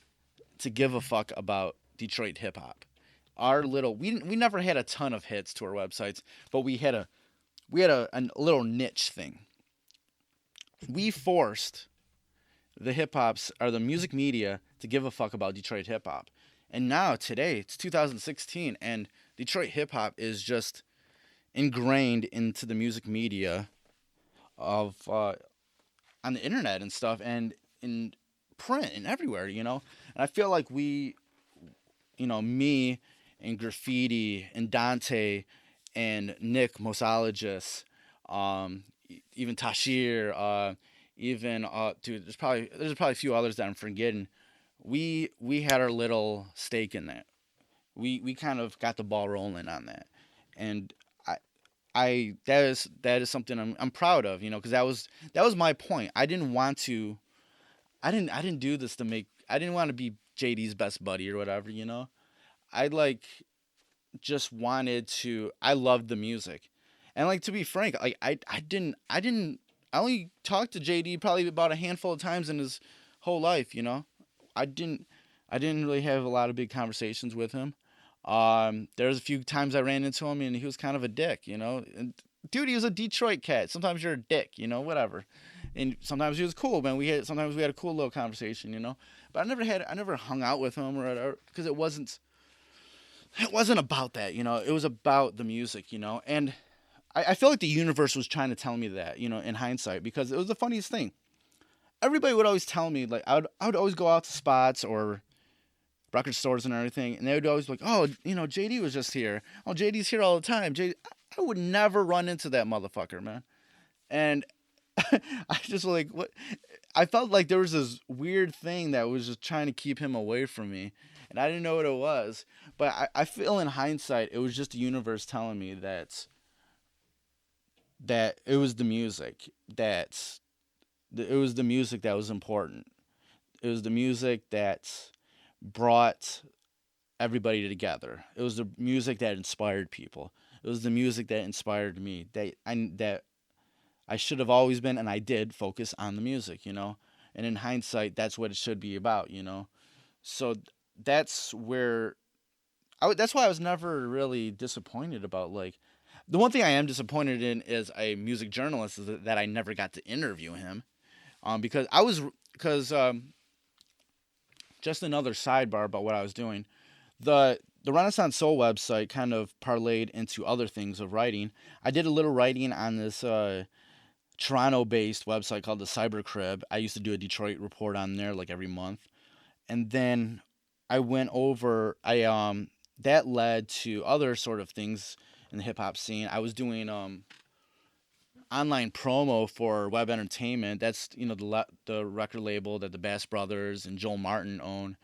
to give a fuck about Detroit hip hop. We never had a ton of hits to our websites, but we had a little niche thing. We forced the the music media to give a fuck about Detroit hip hop. And now today it's 2016 and Detroit hip hop is just ingrained into the music media of on the internet and stuff and in print and everywhere, And I feel like me and Graffiti and Dante and Nick Mosologist, even Tashir, dude, there's probably a few others that I'm forgetting. We had our little stake in that. We kind of got the ball rolling on that, and that is something I'm proud of, because that was my point. I didn't do this to make. I didn't want to be Jay Dee's best buddy or whatever, I just wanted to. I loved the music, and like to be frank, like I only talked to Jay Dee probably about a handful of times in his whole life, I didn't really have a lot of big conversations with him. There's a few times I ran into him and he was kind of a dick, And dude, he was a Detroit cat. Sometimes you're a dick, whatever. And sometimes he was cool, man. Sometimes we had a cool little conversation, But I never hung out with him or whatever because it wasn't about that, It was about the music, And I feel like the universe was trying to tell me that, in hindsight, because it was the funniest thing. Everybody would always tell me, like, I would always go out to spots or record stores and everything, and they would always be like, oh, Jay Dee was just here. Oh, Jay Dee's here all the time. I would never run into that motherfucker, man. And I just like what I felt like there was this weird thing that was just trying to keep him away from me, and I didn't know what it was. But I feel in hindsight, it was just the universe telling me that it was the music it was the music that was important. It was the music that brought everybody together. It was the music that inspired people. It was the music that inspired me. That I should have always been, and I did focus on the music. And in hindsight, that's what it should be about. So that's where that's why I was never really disappointed about, like, the one thing I am disappointed in is a music journalist is that I never got to interview him. Because just another sidebar about what I was doing. The Renaissance Soul website kind of parlayed into other things of writing. I did a little writing on this Toronto-based website called the Cyber Crib. I used to do a Detroit report on there like every month, and then I went over. I That led to other sort of things in the hip hop scene. I was doing online promo for Web Entertainment. That's the record label that the Bass Brothers and Joel Martin own.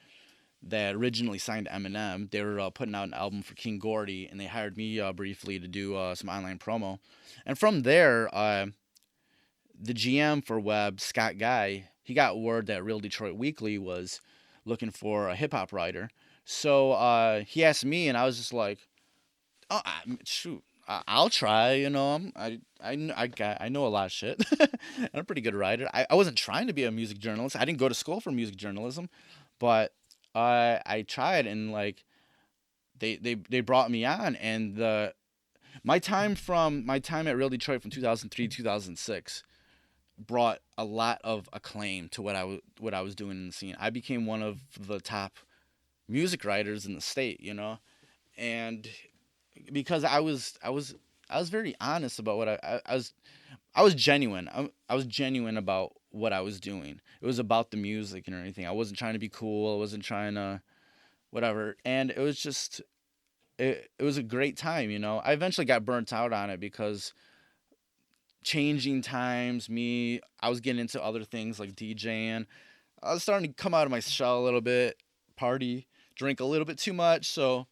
That originally signed Eminem. They were putting out an album for King Gordy, and they hired me briefly to do some online promo. And from there, the GM for Web, Scott Guy, he got word that Real Detroit Weekly was looking for a hip hop writer. So he asked me, and I was just like, "Oh, shoot, I'll try." I know a lot of shit. I'm a pretty good writer. I wasn't trying to be a music journalist. I didn't go to school for music journalism, but I tried, and like they brought me on, and my time at Real Detroit from 2003 to 2006 brought a lot of acclaim to what I was doing in the scene. I became one of the top music writers in the state. And because I was very honest about what I was genuine. I was genuine about what I was doing. It was about the music and everything. I wasn't trying to be cool. I wasn't trying to whatever. And it was just it was a great time. I eventually got burnt out on it because changing times, I was getting into other things like DJing. I was starting to come out of my shell a little bit, party, drink a little bit too much. So,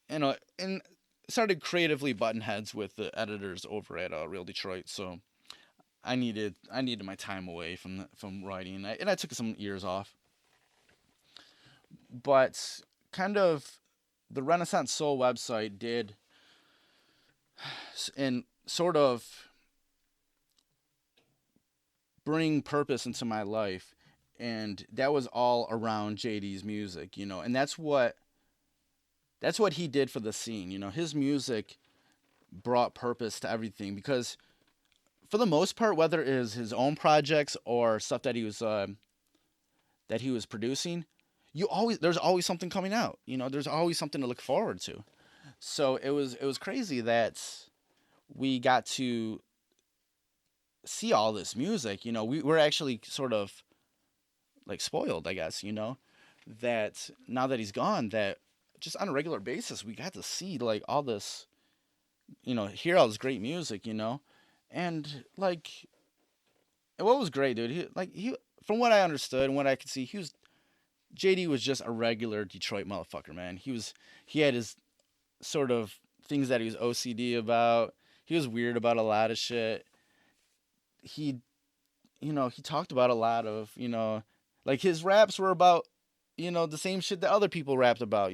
and started creatively button heads with the editors over at Real Detroit. So I needed my time away from writing, and I took some years off. But kind of the Renaissance Soul website did, and sort of bring purpose into my life, and that was all around Jay Dee's music, and that's what he did for the scene. His music brought purpose to everything because, for the most part, whether it is his own projects or stuff that he was producing, there's always something coming out. There's always something to look forward to. So it was crazy that we got to see all this music. We're actually sort of like spoiled, I guess. That now that he's gone, that just on a regular basis we got to see like all this, hear all this great music. And like, what was great, dude? He from what I understood and what I could see, Jay Dee was just a regular Detroit motherfucker, man. He had his sort of things that he was OCD about. He was weird about a lot of shit. He talked about a lot of, like his raps were about, the same shit that other people rapped about.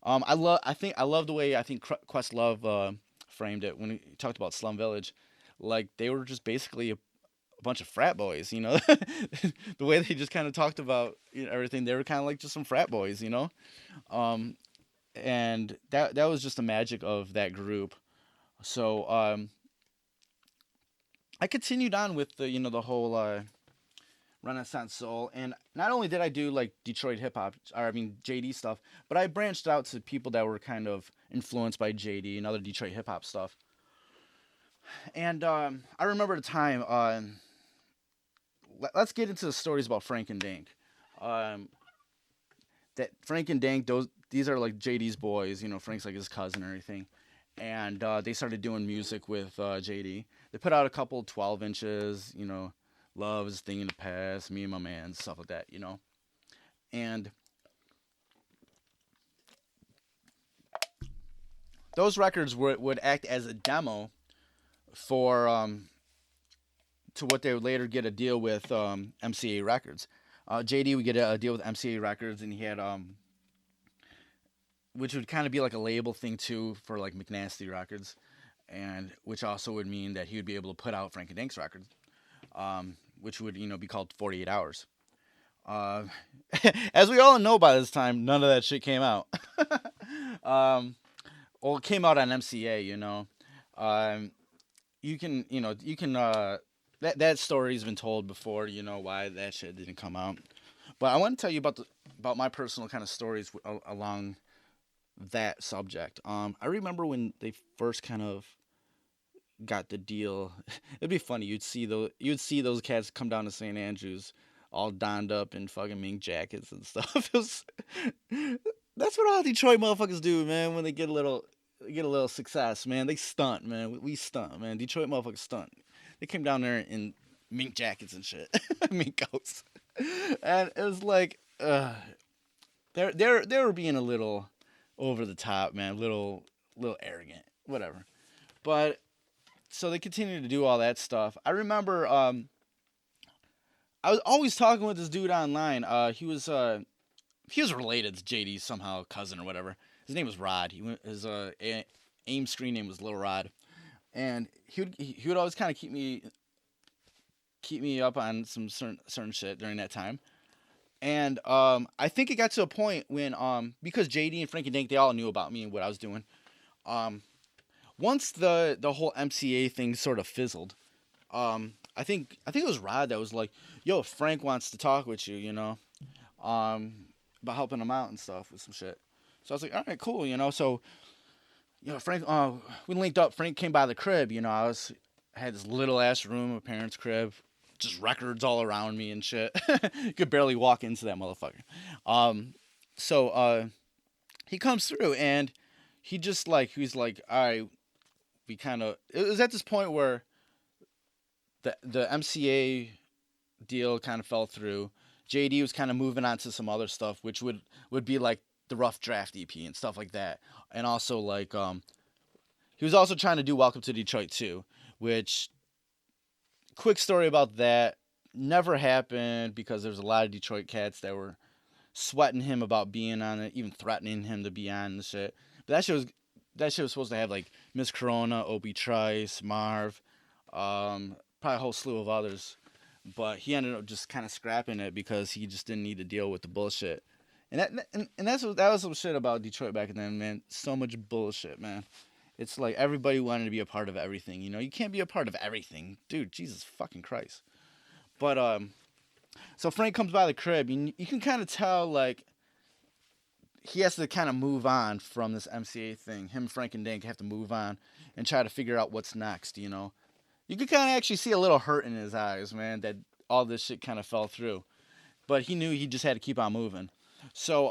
I love the way I think Questlove framed it when he talked about Slum Village. Like they were just basically a bunch of frat boys, the way they just kind of talked about everything. They were kind of like just some frat boys. And that was just the magic of that group. So I continued on with the whole Renaissance Soul, and not only did I do like Detroit hip hop, or I mean Jay Dee stuff, but I branched out to people that were kind of influenced by Jay Dee and other Detroit hip hop stuff. And I remember the time. Let's get into the stories about Frank and Dink. Um, that Frank and Dank, these are like JD's boys. You know, Frank's like his cousin or anything, and they started doing music with JD. They put out a couple 12 inches. You know, Love is a Thing in the Past, Me and My Man, stuff like that. You know, and those records would act as a demo for to what they would later get a deal with MCA Records. JD would get a deal with MCA Records, and he had which would kind of be like a label thing too for like McNasty Records, and which also would mean that he would be able to put out Frank and Dank's records, which would be called 48 Hours. Uh, as we all know by this time, none of that shit came out. um, well, it came out on MCA. Um, you can that story's been told before. You know why that shit didn't come out. But I want to tell you about my personal kind of stories along that subject. I remember when they first kind of got the deal. It'd be funny. You'd see those cats come down to St. Andrews, all donned up in fucking mink jackets and stuff. That's what all Detroit motherfuckers do, man. When they get a little success, man, they stunt, man. We stunt, man. Detroit motherfuckers stunt. They came down there in mink jackets and shit, mink coats, and it was like, they were being a little over the top, man, little arrogant, whatever. But so they continued to do all that stuff. I remember I was always talking with this dude online. He was related to JD somehow, cousin or whatever. His name was Rod. His AIM screen name was Little Rod, and he would always kind of keep me up on some certain shit during that time. And I think it got to a point when because JD and Frankie Dink, they all knew about me and what I was doing. Um, Once the whole MCA thing sort of fizzled, I think it was Rod that was like, "Yo, Frank wants to talk with you," about helping him out and stuff with some shit. So I was like, "All right, cool," So Frank, we linked up. Frank came by the crib. I had this little ass room, my parents' crib, just records all around me and shit. You could barely walk into that motherfucker. So he comes through and he's like, all right, we kind of. It was at this point where the MCA deal kind of fell through. JD was kind of moving on to some other stuff, which would be like the Rough Draft EP and stuff like that, and also like he was also trying to do Welcome to Detroit too, which quick story about that never happened because there was a lot of Detroit cats that were sweating him about being on it, even threatening him to be on the shit. But that shit was supposed to have like Miss Corona, Opie Trice, Marv, probably a whole slew of others. But he ended up just kind of scrapping it because he just didn't need to deal with the bullshit. That was some shit about Detroit back then, man. So much bullshit, man. It's like everybody wanted to be a part of everything. You can't be a part of everything, dude. Jesus fucking Christ. But so Frank comes by the crib. You can kind of tell like he has to kind of move on from this MCA thing. Him, Frank, and Dink have to move on and try to figure out what's next. You could kind of actually see a little hurt in his eyes, man, that all this shit kind of fell through. But he knew he just had to keep on moving. So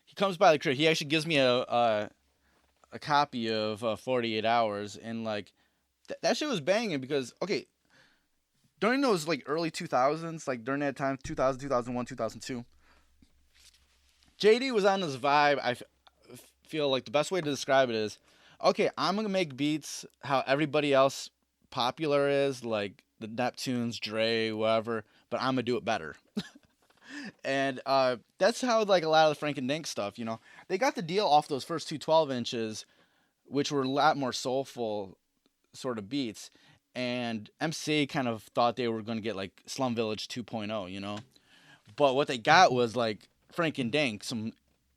he comes by the crib. He actually gives me a copy of 48 Hours, and like that shit was banging because okay, during those like early 2000s, like during that time, 2000, 2001, 2002, JD was on this vibe. Feel like the best way to describe it is, okay, I'm gonna make beats how everybody else popular is, like the Neptunes, Dre, whatever, but I'm gonna do it better. And that's how like a lot of the Frank and Dink stuff, they got the deal off those first two 12 inches, which were a lot more soulful sort of beats. And MC kind of thought they were going to get like Slum Village 2.0. But what they got was like Frank and Dink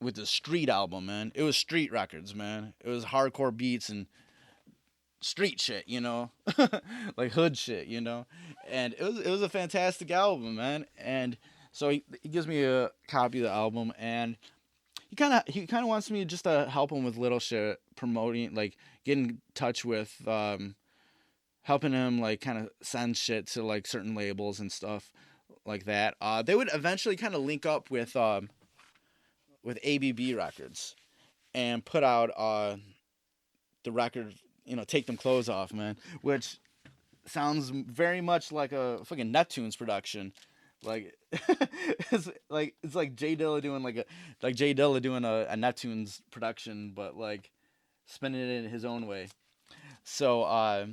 with the street album, man. It was street records, man. It was hardcore beats and street shit, like hood shit, And it was a fantastic album, man. And so he gives me a copy of the album, and he kind of wants me just to help him with little shit, promoting, like getting in touch with, helping him like kind of send shit to like certain labels and stuff like that. They would eventually kind of link up with ABB Records and put out the record, Take Them Clothes Off, man, which sounds very much like a fucking Neptunes production. Like it's like Jay Dilla doing a Neptunes production, but like spinning it in his own way. So I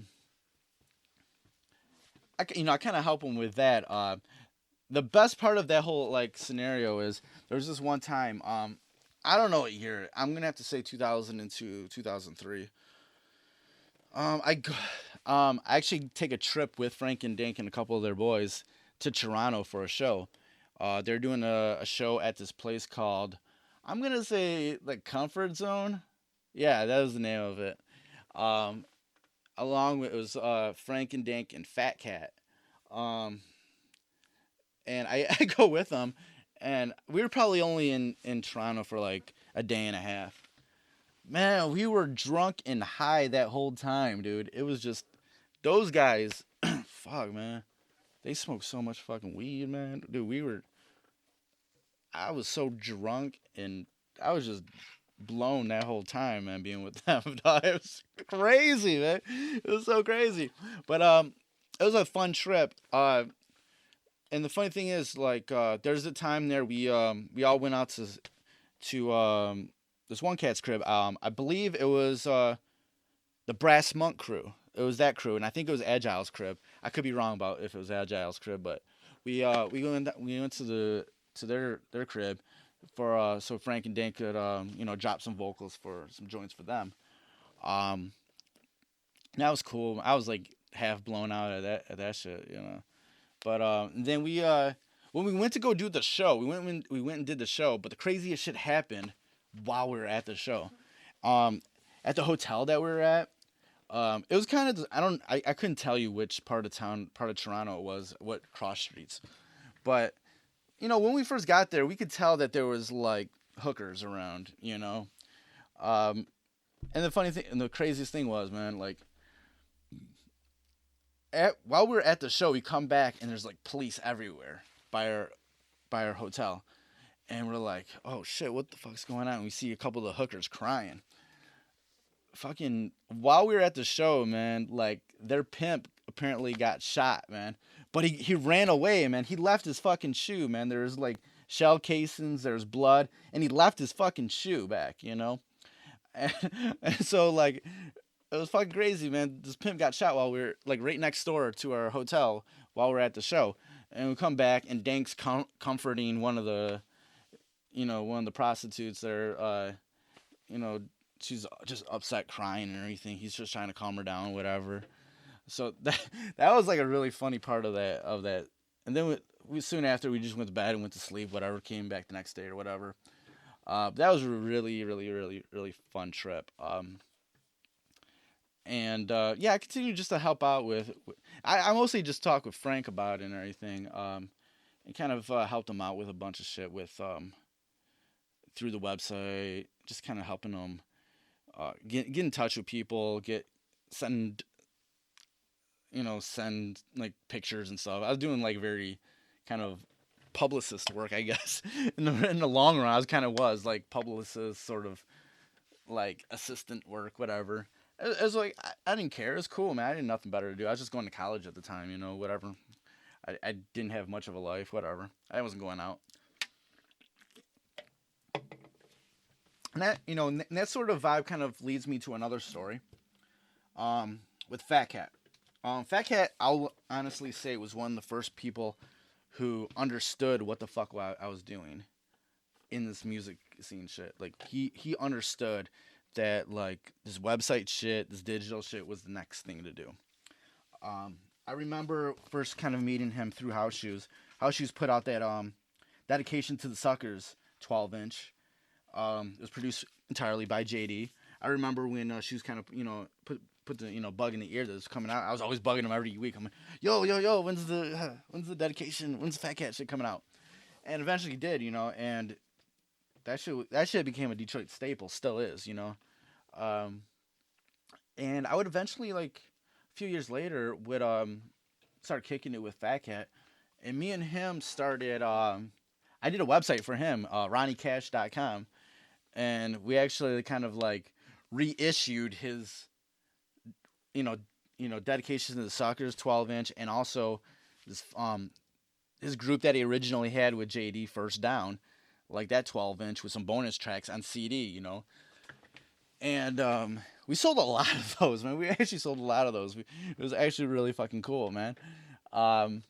kind of help him with that. The best part of that whole like scenario is there was this one time. I don't know what year. I'm gonna have to say 2002, 2003. I actually take a trip with Frank and Dink and a couple of their boys to Toronto for a show. They're doing a show at this place called, I'm gonna say like Comfort Zone. Yeah, that was the name of it. Um, Along with it was Frank and Dink and Fat Cat. Um, and I go with them, and we were probably only in Toronto for like a day and a half. Man, we were drunk and high that whole time, dude. It was just those guys. Fuck, man. They smoked so much fucking weed, man. Dude, I was so drunk and I was just blown that whole time, man, being with them. It was crazy, man. It was so crazy. But it was a fun trip. And the funny thing is, like, there's a time there we all went out to this one cat's crib. I believe it was the Brass Monk crew. It was that crew, and I think it was Agile's crib. I could be wrong about if it was Agile's crib, but we went to their crib for so Frank and Dink could drop some vocals for some joints for them. Um, that was cool. I was like half blown out at that shit. But then when we went to go do the show, we went and did the show, but the craziest shit happened while we were at the show. At the hotel that we were at, it was kind of I couldn't tell you which part of Toronto it was, what cross streets, but when we first got there, we could tell that there was like hookers around. Um, and the funny thing and the craziest thing was, man, like while we were at the show, we come back and there's like police everywhere by our hotel, and we're like, oh shit, what the fuck's going on? And we see a couple of the hookers crying. Fucking while we were at the show, man, like their pimp apparently got shot, man. But he ran away, man. He left his fucking shoe, man. There was like shell casings, there's blood, and he left his fucking shoe back. And, and so like it was fucking crazy, man. This pimp got shot while we were like right next door to our hotel while we're at the show, and we come back and Dank's comforting one of the prostitutes there. You know, she's just upset, crying and everything. He's just trying to calm her down, whatever. So that was like a really funny part of that. And then we soon after we just went to bed and went to sleep, whatever. Came back the next day or whatever. That was a really, really, really, really fun trip. And yeah, I continue just to help out with. I mostly just talk with Frank about it and everything. And kind of helped him out with a bunch of shit with through the website, just kind of helping him get in touch with people, send send like pictures and stuff. I was doing like very kind of publicist work, I guess. In the long run, I was like publicist, sort of like assistant work, whatever. It was like I didn't care. It was cool, man. I had nothing better to do. I was just going to college at the time, whatever. I didn't have much of a life, whatever. I wasn't going out. And that sort of vibe kind of leads me to another story. With Fat Cat. Fat Cat, I'll honestly say, was one of the first people who understood what the fuck I was doing in this music scene shit. Like he understood that like this website shit, this digital shit was the next thing to do. I remember first kind of meeting him through House Shoes. House Shoes put out that Dedication to the Suckers 12-inch. It was produced entirely by Jay Dee. I remember when Shoes kind of put the bug in the ear that was coming out. I was always bugging him every week. I'm like, yo, when's the dedication? When's the Fat Cat shit coming out? And eventually he did, and that shit became a Detroit staple, still is, Um, and I would eventually like a few years later would start kicking it with Fat Cat, and me and him started. I did a website for him, RonnieCash.com, and we actually kind of like reissued his you know dedication to the Suckers 12 inch, and also this his group that he originally had with Jay Dee, First Down, like that 12 inch with some bonus tracks on CD, and we sold a lot of those, man. We actually sold a lot of those. It was actually really fucking cool, man. Um,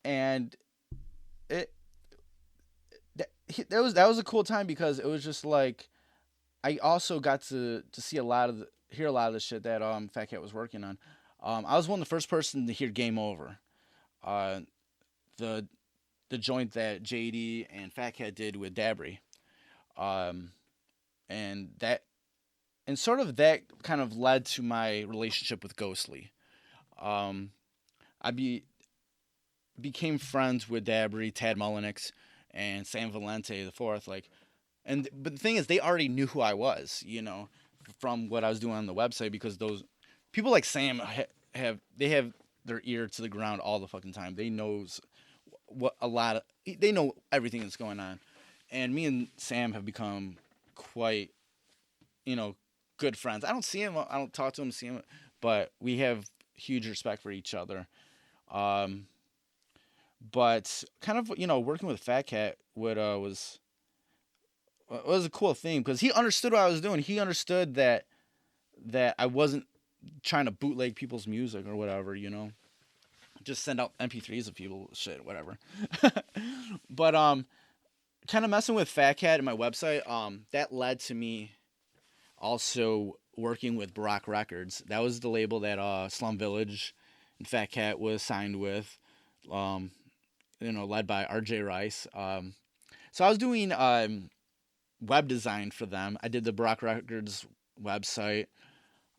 and it that was a cool time because it was just like I also got to see a lot of hear a lot of the shit that Fat Cat was working on. I was one of the first person to hear Game Over, uh, the the joint that JD and Fat Cat did with Dabry, um, and sort of that kind of led to my relationship with Ghostly. Um, I became friends with Dabry, Tad Mullenix, and Sam Valente the fourth. But the thing is, they already knew who I was, from what I was doing on the website, because those people like Sam have their ear to the ground all the fucking time. They know everything that's going on, and me and Sam have become quite, you know, good friends. I don't see him, I don't talk to him, see him, but we have huge respect for each other. Um, but kind of, working with Fat Cat was a cool thing because he understood what I was doing. He understood that I wasn't trying to bootleg people's music or whatever, just send out MP3s of people, shit, whatever. But kind of messing with Fat Cat and my website, that led to me also working with Barack Records. That was the label that Slum Village and Fat Cat was signed with, um, led by RJ Rice. So I was doing web design for them. I did the Barack Records website.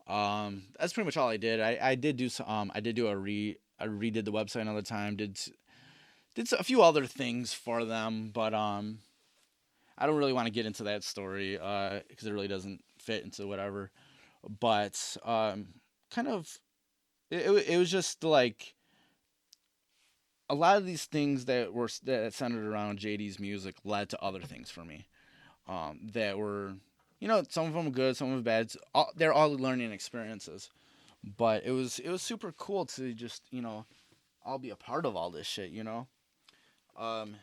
That's pretty much all I did. I did do some. I did do I redid the website another time. Did a few other things for them, but I don't really want to get into that story because it really doesn't fit into whatever. But kind of, it was just like a lot of these things that centered around JD's music led to other things for me. That were, some of them were good, some of them bad. They're all learning experiences, but it was super cool to just all be a part of all this shit. Um,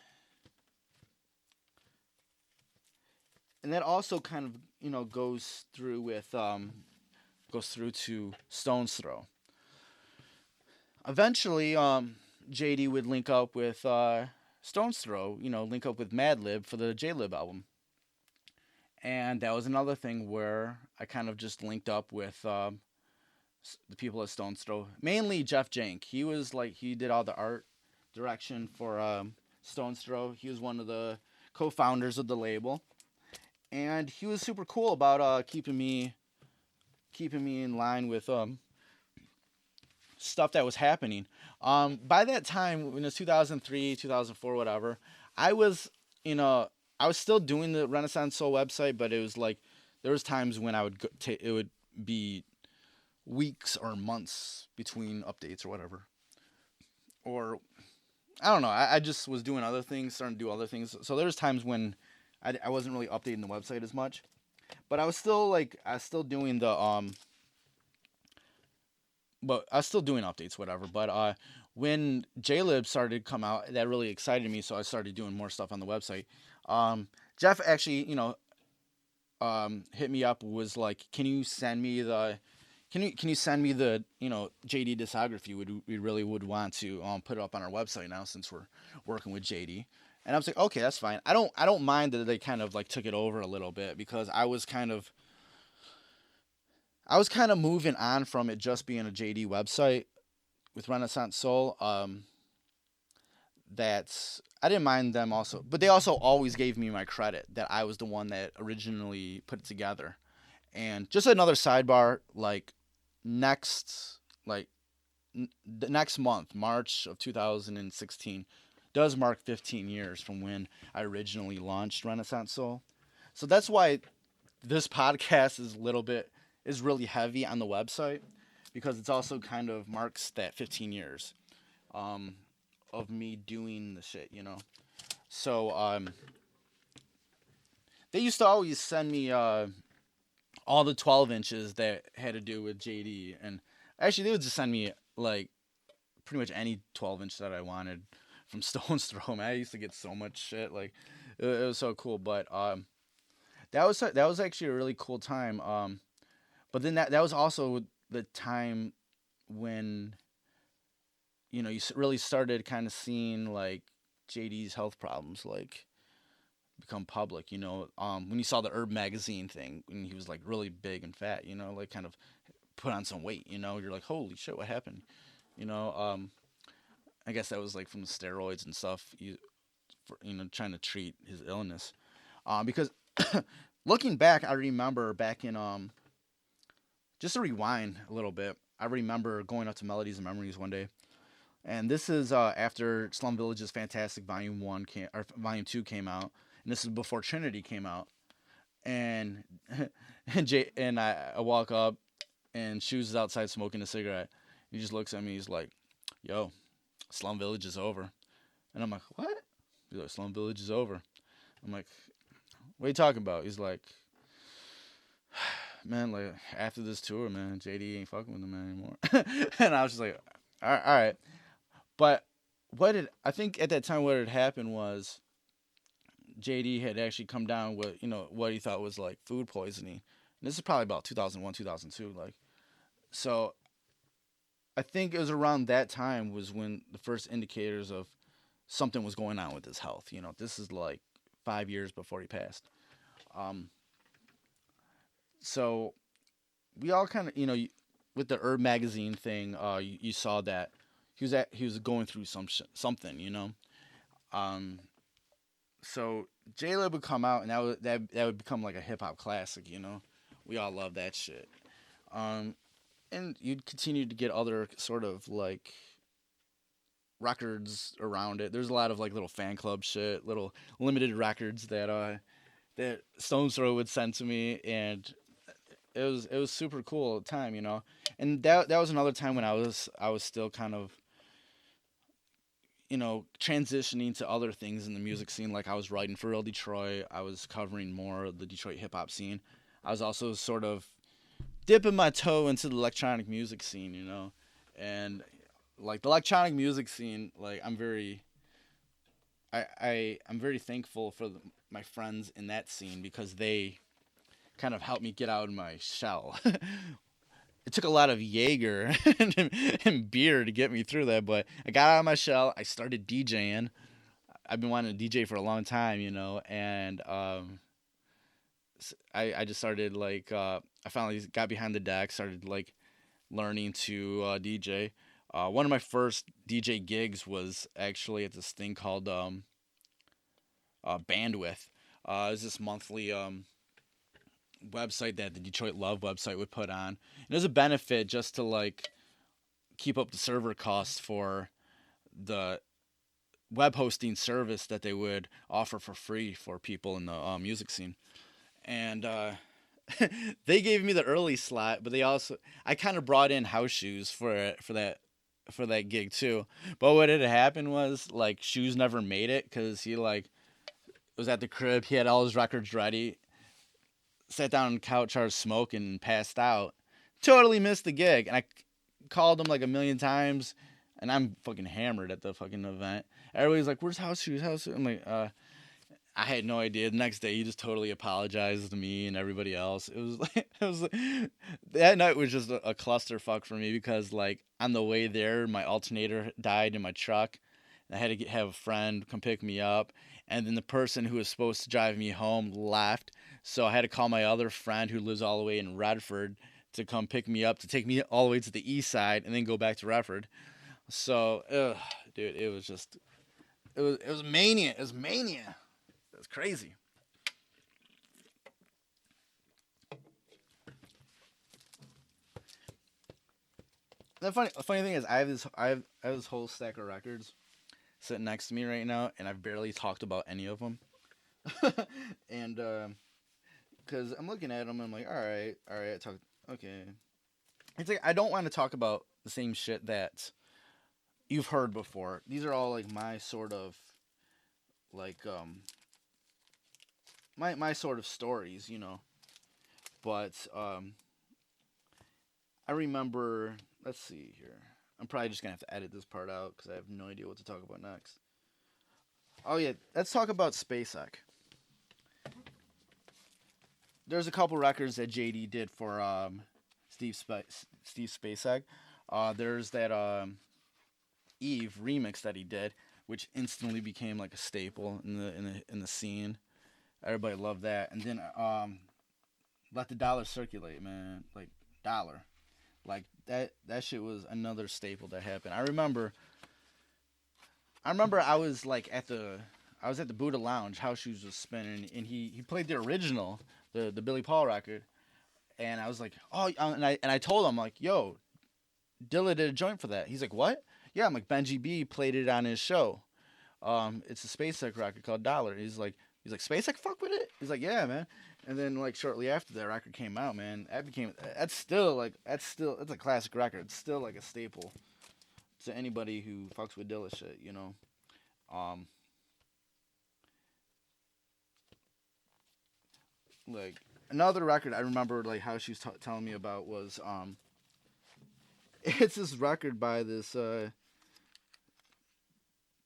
and that also kind of goes through to Stone's Throw. Eventually, JD would link up with Stone's Throw, link up with Madlib for the J-Lib album. And that was another thing where I kind of just linked up with the people at Stone's Throw, mainly Jeff Jank. He did all the art direction for Stone's Throw. He was one of the co-founders of the label, and he was super cool about keeping me in line with stuff that was happening. By that time, when it was 2003, 2004, whatever, I was I was still doing the Renaissance Soul website, but it was like there was times when I would it would be weeks or months between updates or whatever. Or I don't know. I just was doing other things, starting to do other things. So there was times when I wasn't really updating the website as much, but I was still doing but I was still doing updates, whatever. But when JLib started to come out, that really excited me, so I started doing more stuff on the website. Jeff actually, hit me up, was like, "Can you send me the JD discography? We really would want to put it up on our website now since we're working with JD." And I was like, "Okay, that's fine. I don't mind that they kind of like took it over a little bit because I was kind of moving on from it just being a JD website with Renaissance Soul. That I didn't mind them also, but they also always gave me my credit that I was the one that originally put it together. And just another sidebar, like the next month, March of 2016, does mark 15 years from when I originally launched Renaissance Soul. So that's why this podcast is really heavy on the website, because it's also kind of marks that 15 years um, of me doing the shit, you know. So they used to always send me all the 12 inches that had to do with Jay Dee, and actually they would just send me like pretty much any 12 inch that I wanted from Stone's Throw. Man, I used to get so much shit. Like it was so cool, but that was actually a really cool time. But then that was also the time when you really started kind of seeing like JD's health problems like become public. When you saw the Herb magazine thing when he was like really big and fat, like kind of put on some weight. You're like, holy shit, what happened? You know, I guess that was like from the steroids and stuff. Trying to treat his illness. Because looking back, I remember back in just to rewind a little bit. I remember going up to Melodies and Memories one day, and this is after Slum Village's Fantastic Volume 2 came out, and this is before Trinity came out. And I walk up, and Shoes is outside smoking a cigarette. He just looks at me. He's like, "Yo, Slum Village is over," and I'm like, "What?" He's like, "Slum Village is over." I'm like, "What are you talking about?" He's like, "Man, like after this tour, man, JD ain't fucking with them anymore." And I was just like, all right. But I think at that time what had happened was JD had actually come down with what he thought was like food poisoning. And this is probably about 2001, 2002. Like, so I think it was around that time was when the first indicators of something was going on with his health. This is like 5 years before he passed. Um, so we all kind of, with the Herb magazine thing, you saw that he was going through something. Um, so J-Lib would come out, and that would become like a hip hop classic. We all love that shit. And you'd continue to get other sort of like records around it. There's a lot of like little fan club shit, little limited records that Stone's Throw would send to me, and it was super cool at the time. And that was another time when I was still kind of transitioning to other things in the music scene. Like I was writing for Real Detroit. I was covering more of the Detroit hip hop scene. I was also sort of dipping my toe into the electronic music scene, and like the electronic music scene, like I'm very thankful for my friends in that scene because they kind of helped me get out of my shell. It took a lot of Jaeger and beer to get me through that, but I got out of my shell. I started DJing. I've been wanting to DJ for a long time, and I just started like I finally got behind the deck, started like learning to DJ. One of my first DJ gigs was actually at this thing called Bandwidth. It was this monthly website that the Detroit Love website would put on. And it was a benefit just to like keep up the server costs for the web hosting service that they would offer for free for people in the music scene. And they gave me the early slot, but I kind of brought in house shoes for that gig too. But what had happened was like Shoes never made it because he like was at the crib. He had all his records ready. Sat down on the couch, started smoking, and passed out. Totally missed the gig. And I called him like a million times, and I'm fucking hammered at the fucking event. Everybody's like, "Where's House Shoes? House Shoes?" I'm like, I had no idea. The next day, he just totally apologized to me and everybody else. It was like, that night was just a clusterfuck for me because like on the way there, my alternator died in my truck. I had to have a friend come pick me up, and then the person who was supposed to drive me home left, so I had to call my other friend who lives all the way in Redford to come pick me up to take me all the way to the east side and then go back to Redford. So, dude, it was mania. It was mania. It was crazy. The funny thing is, I have this whole stack of records sitting next to me right now, and I've barely talked about any of them. And because I'm looking at them, I'm like, all right, talk, okay. It's like I don't want to talk about the same shit that you've heard before. These are all like my sort of like my sort of stories, you know. But I remember. Let's see here. I'm probably just gonna have to edit this part out because I have no idea what to talk about next. Oh yeah, let's talk about SpaceX. There's a couple records that Jay Dee did for Steve SpaceX. There's that Eve remix that he did, which instantly became like a staple in the scene. Everybody loved that. And then Let the Dollar Circulate, man. Like dollar. Like that shit was another staple that happened. I remember I was like I was at the Buddha Lounge, house shoes was spinning, and he played the original, the Billy Paul record, and I was like, oh, and I told him like, yo, Dilla did a joint for that. He's like, what? Yeah, I'm like, Benji B played it on his show. It's a SpaceX record called Dollar. He's like SpaceX fuck with it. He's like, yeah, man. And then like shortly after that record came out, man, that's a classic record. It's still like a staple to anybody who fucks with Dilla shit, you know. Um, like another record I remember like how she was telling me about was it's this record by this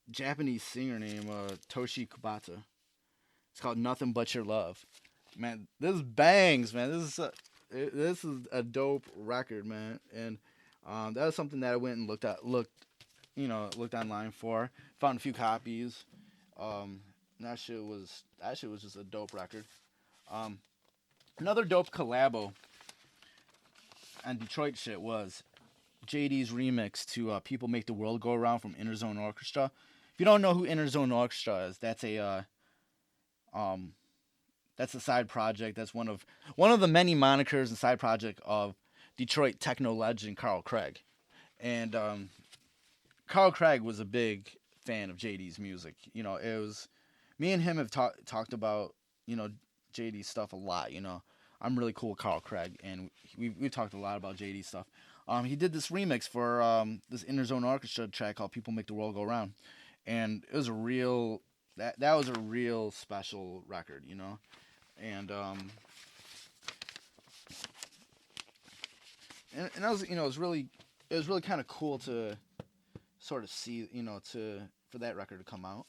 Japanese singer named Toshi Kubata. It's called Nothing But Your Love. Man, this bangs, man. This is a dope record, man. And that was something that I went and looked online for. Found a few copies. Um, that shit was just a dope record. Um, Another dope collabo on Detroit shit was JD's remix to "People Make the World Go Around" from Inner Zone Orchestra. If you don't know who Inner Zone Orchestra is, um, that's a side project. That's one of the many monikers and side project of Detroit techno legend Carl Craig. And Carl Craig was a big fan of JD's music. You know, it was me and him have talked about JD stuff a lot. You know, I'm really cool with Carl Craig, and we've talked a lot about JD stuff. He did this remix for this Inner Zone Orchestra track called "People Make the World Go Round," and it was a real that was a real special record, you know. And and that was it was really kind of cool to sort of see to for that record to come out.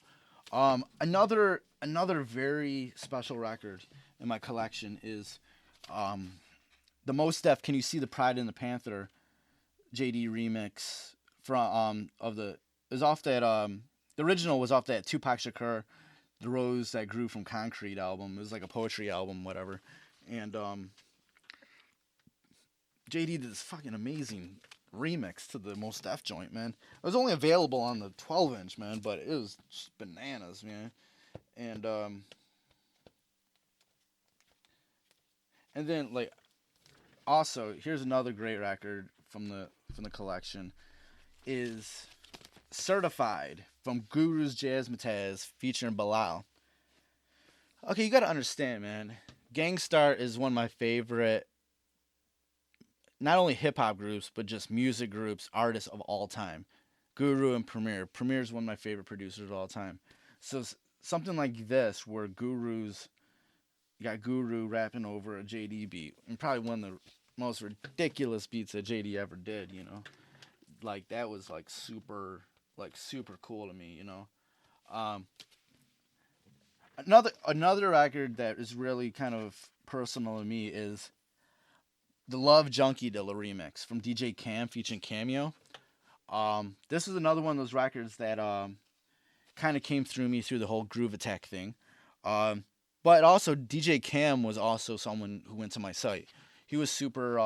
Another very special record in my collection is the Mos Def "Can You See the Pride in the Panther" JD remix from of the it was off that the original was off that Tupac Shakur "The Rose That Grew from Concrete" album. It was like a poetry album, whatever. And JD did this fucking amazing remix to the Mos Def joint, man. It was only available on the 12-inch, man, but it was just bananas, man. And then like also here's another great record from the collection is "Certified" from Guru's Jazz Mataz featuring Bilal. Okay, you gotta understand, man. Gangstar is one of my favorite, not only hip hop groups, but just music groups, artists of all time. Guru and Premier. Premier is one of my favorite producers of all time. So something like this, where you got Guru rapping over a JD beat, and probably one of the most ridiculous beats that JD ever did, you know. Like that was super cool to me, you know. Um, another record that is really kind of personal to me is the Love Junkie Dilla remix from DJ Cam featuring Cameo. This is another one of those records that kind of came through me through the whole Groove Attack thing. But also DJ Cam was also someone who went to my site. He was super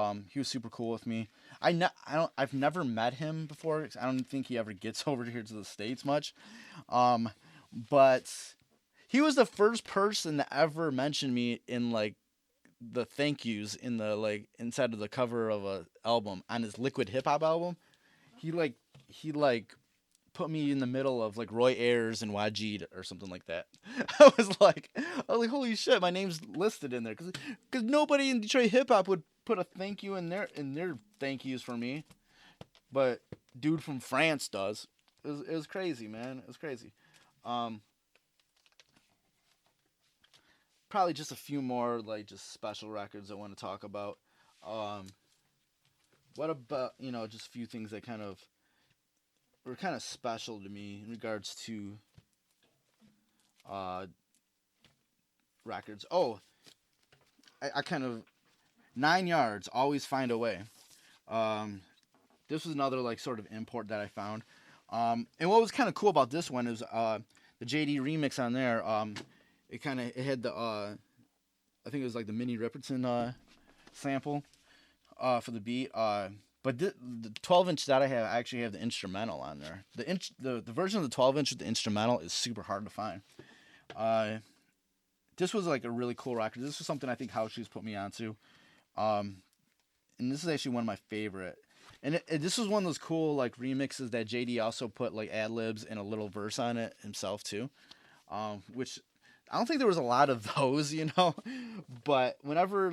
cool with me. I've never met him before. I don't think he ever gets over here to the States much. But he was the first person to ever mention me in like the thank yous in the like inside of the cover of a album on his Liquid Hip Hop album. He like put me in the middle of like Roy Ayers and Wajid or something like that. I was like, holy shit, my name's listed in there because nobody in Detroit hip hop would put a thank you in their thank yous for me, but dude from France does. It was crazy, man. It was crazy. Um, Probably just a few more like just special records I want to talk about. Um, what about just a few things that kind of were kind of special to me in regards to uh, records. Oh, I kind of 9 yards. Always find a way. Um, this was another like sort of import that I found. And what was kind of cool about this one is the Jay Dee remix on there. It had the I think it was like the Minnie Riperton sample for the beat. But the 12-inch that I actually have the instrumental on there. The version of the 12-inch with the instrumental is super hard to find. This was like a really cool record. This was something I think House Shoes put me onto. And this is actually one of my favorite. And this was one of those cool like remixes that Jay Dee also put like ad libs and a little verse on it himself too, which I don't think there was a lot of those, But whenever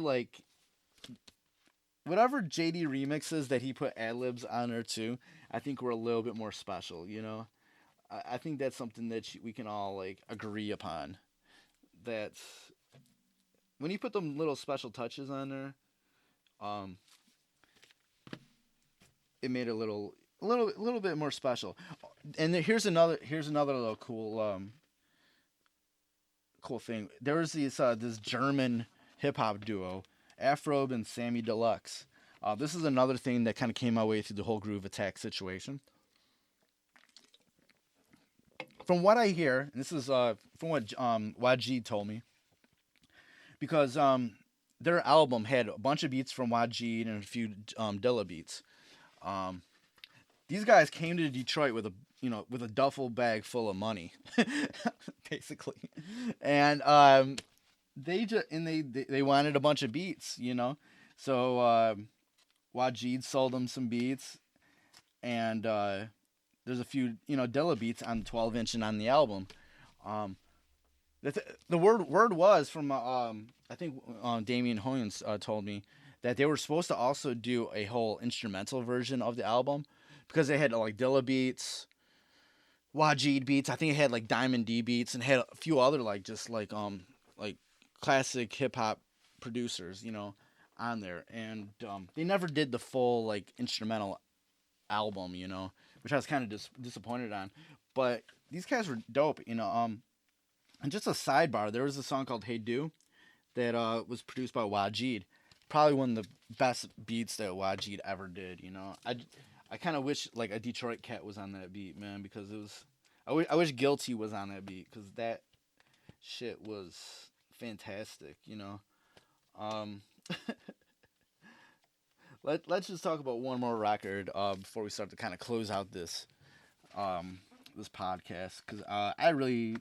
Jay Dee remixes that he put ad libs on there too, I think were a little bit more special, I think that's something that we can all like agree upon. That when you put them little special touches on there, um, it made it a little bit more special. And then here's another little cool thing. There was this German hip hop duo, Afrobe and Sammy Deluxe. This is another thing that kind of came my way through the whole Groove Attack situation. From what I hear, and this is from what YG told me, because their album had a bunch of beats from YG and a few Dilla beats. These guys came to Detroit with a duffel bag full of money, basically, and they wanted a bunch of beats. So Wajid sold them some beats, and there's a few Dilla beats on the 12-inch and on the album. The word was from I think Damian Hoyens told me that they were supposed to also do a whole instrumental version of the album because they had like Dilla beats, Wajid beats. I think it had like Diamond D beats and had a few other like classic hip hop producers, on there. And they never did the full like instrumental album, which I was kind of disappointed on. But these guys were dope, And just a sidebar, there was a song called Hey Do that was produced by Wajid. Probably one of the best beats that Wajid ever did, I kind of wish like a Detroit Cat was on that beat, man, because it was. I wish Guilty was on that beat because that shit was fantastic, Um, let's just talk about one more record before we start to kind of close out this this podcast because I really.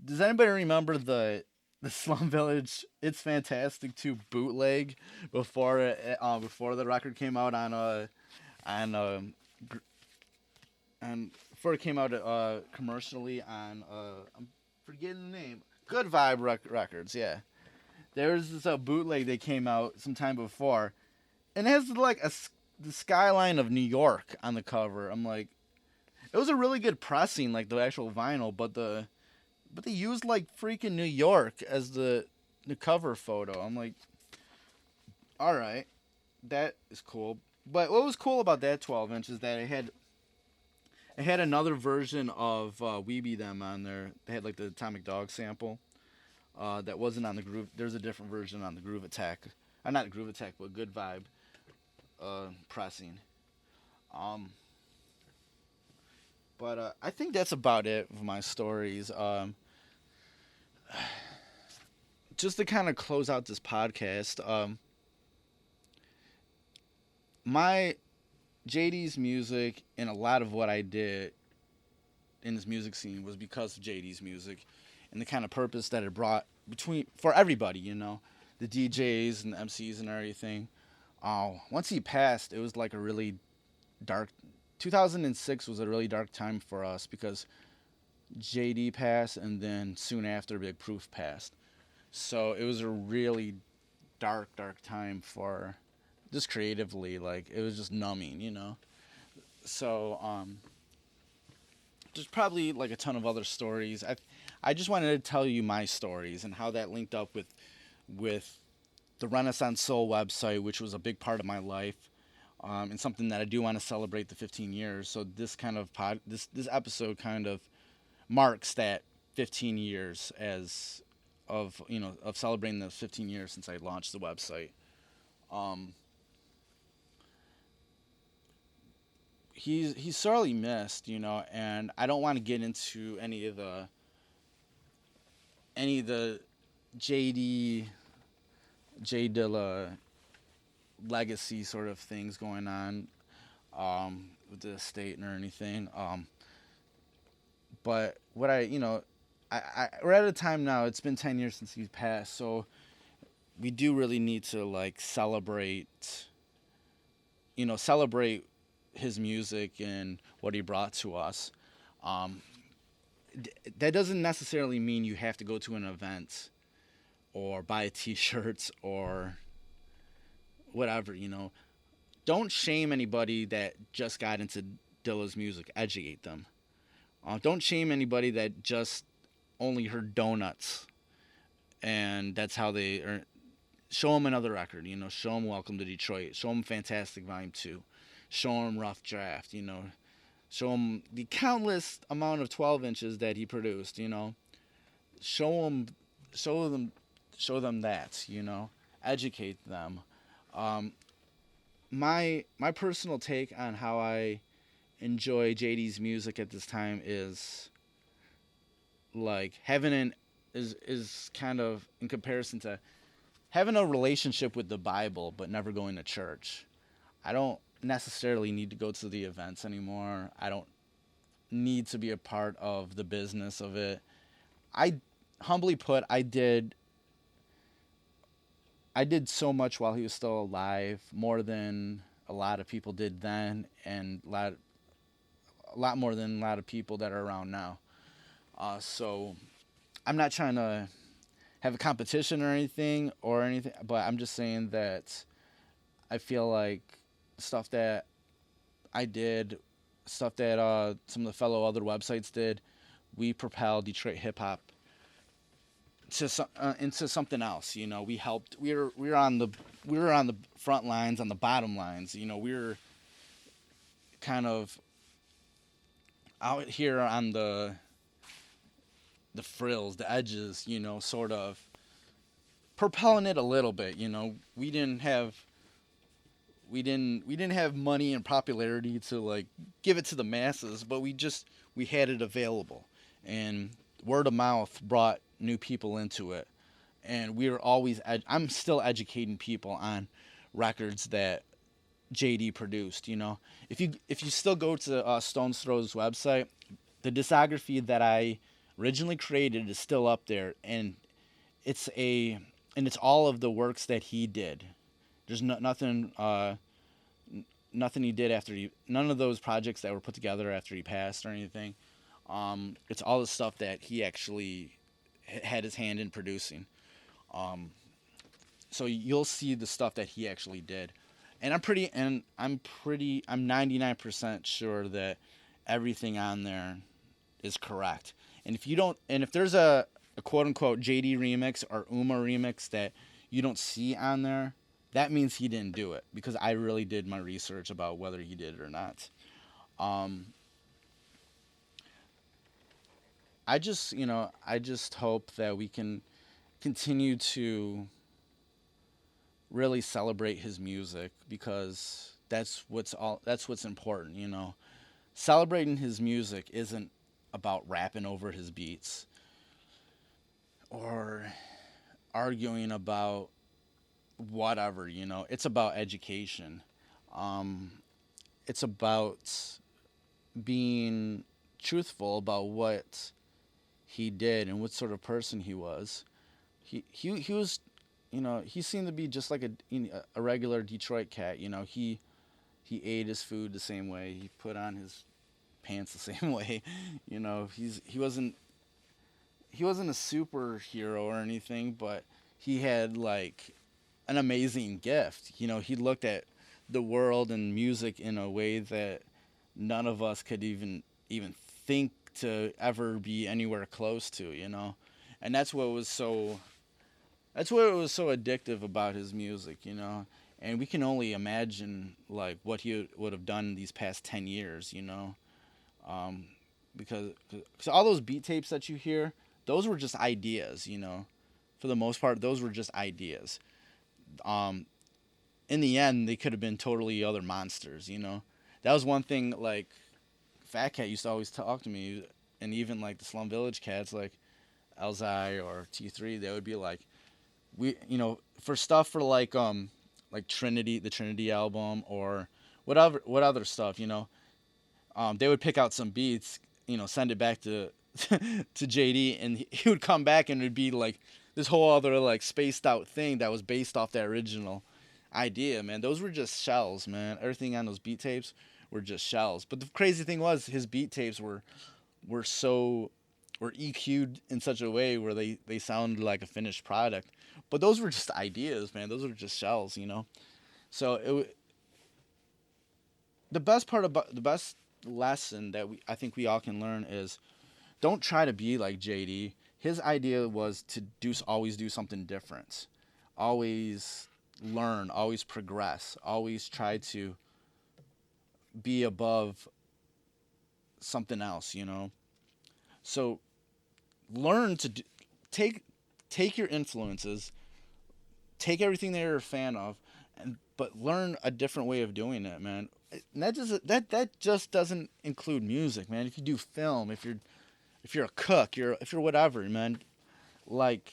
Does anybody remember the Slum Village It's Fantastic 2 bootleg before the record came out on before it came out commercially on I'm forgetting the name. Good Vibe Records, yeah. There's this bootleg that came out sometime before, and it has like the skyline of New York on the cover. I'm like, it was a really good pressing, like the actual vinyl, but they used like freaking New York as the cover photo. I'm like, all right, that is cool. But what was cool about that 12-inch is that it had another version of We Be Them on there. They had like the Atomic Dog sample that wasn't on the Groove. There's a different version on the Groove Attack. Not Groove Attack, but Good Vibe pressing. But I think that's about it for my stories. Just to kind of close out this podcast, my Jay Dee's music and a lot of what I did in this music scene was because of Jay Dee's music and the kind of purpose that it brought for everybody, the DJs and the MCs and everything. Once he passed, it was like a really dark 2006 was a really dark time for us because Jay Dee passed, and then soon after, Big Proof passed. So it was a really dark time for just creatively. Like it was just numbing. So there's probably like a ton of other stories. I just wanted to tell you my stories and how that linked up with the Renaissance Soul website, which was a big part of my life, and something that I do want to celebrate the 15 years. So this kind of this episode kind of marks that 15 years as of celebrating those 15 years since I launched the website. Um, he's sorely missed, and I don't want to get into any of the Jay Dee, J Dilla legacy sort of things going on with the estate or anything. But what we're at a time now. It's been 10 years since he's passed, so we do really need to like celebrate his music and what he brought to us. Um, that doesn't necessarily mean you have to go to an event or buy T-shirts or whatever. Don't shame anybody that just got into Dilla's music. Educate them. Don't shame anybody that just only heard Donuts and that's how they are. Show them another record. Show them Welcome to Detroit. Show them Fantastic Volume 2. Show them Rough Draft. Show them the countless amount of 12 inches that he produced. Show them, show them that. Educate them. My personal take on how I enjoy JD's music at this time is like is kind of in comparison to having a relationship with the Bible but never going to church. I don't necessarily need to go to the events anymore. I don't need to be a part of the business of it. I humbly put, I did so much while he was still alive, more than a lot of people did then, and a lot more than a lot of people that are around now. So I'm not trying to have a competition or anything, but I'm just saying that I feel like stuff that I did, stuff that some of the fellow other websites did, we propelled Detroit hip hop into something else. We helped. We were on the front lines, on the bottom lines. We were kind of out here on the frills, the edges. Sort of propelling it a little bit. We didn't have money and popularity to like give it to the masses, but we had it available, and word of mouth brought new people into it, and we were always I'm still educating people on records that JD produced. If you still go to Stone's Throw's website, the discography that I originally created is still up there, and it's all of the works that he did. There's nothing he did none of those projects that were put together after he passed or anything. It's all the stuff that he actually had his hand in producing. So you'll see the stuff that he actually did. And I'm 99% sure that everything on there is correct. And if there's a quote unquote JD remix or Uma remix that you don't see on there, that means he didn't do it, because I really did my research about whether he did it or not. I just hope that we can continue to really celebrate his music, because that's what's important. Celebrating his music isn't about rapping over his beats or arguing about whatever. It's about education. It's about being truthful about what he did and what sort of person he was. He was, he seemed to be just like a regular Detroit cat. He He ate his food the same way. He put on his pants the same way. He wasn't a superhero or anything, but he had like an amazing gift. He looked at the world and music in a way that none of us could even think to ever be anywhere close to. And that's what was so addictive about his music. And we can only imagine like what he would have done these past 10 years. Um, because all those beat tapes that you hear, those were just ideas. For the most part, those were just ideas. Um, in the end, they could have been totally other monsters. That was one thing, like, Fat Cat used to always talk to me, and even, like, the Slum Village cats, like Elzai or T3, they would be like, for stuff for, like Trinity, the Trinity album, or what other stuff. They would pick out some beats, send it back to to JD, and he would come back and it'd be like this whole other like spaced out thing that was based off that original idea. Man, those were just shells, man. Everything on those beat tapes were just shells. But the crazy thing was his beat tapes were so were EQ'd in such a way where they sounded like a finished product. But those were just ideas, man. Those were just shells. So the best lesson that I think we all can learn is don't try to be like JD. His idea was to always do something different, always learn, always progress, always try to be above something else. So learn to take take your influences, take everything that you're a fan of, but learn a different way of doing it, man. And that just doesn't include music, man. If you do film, if you're a cook, if you're whatever, man, like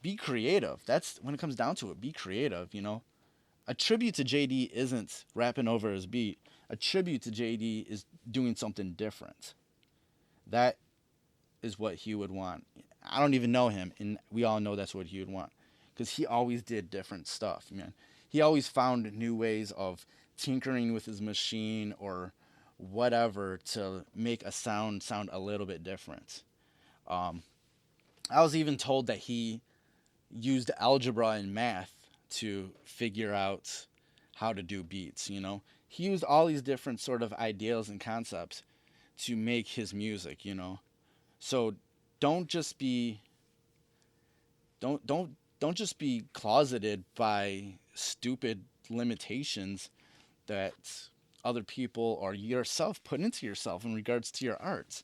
be creative. That's when it comes down to it. Be creative. A tribute to JD isn't rapping over his beat. A tribute to JD is doing something different. That is what he would want. I don't even know him, and we all know that's what he would want because he always did different stuff, man. He always found new ways of tinkering with his machine or whatever to make a sound a little bit different. Um, I was even told that he used algebra and math to figure out how to do beats. He used all these different sort of ideas and concepts to make his music. So don't just be don't just be closeted by stupid limitations that other people or yourself put into yourself in regards to your art.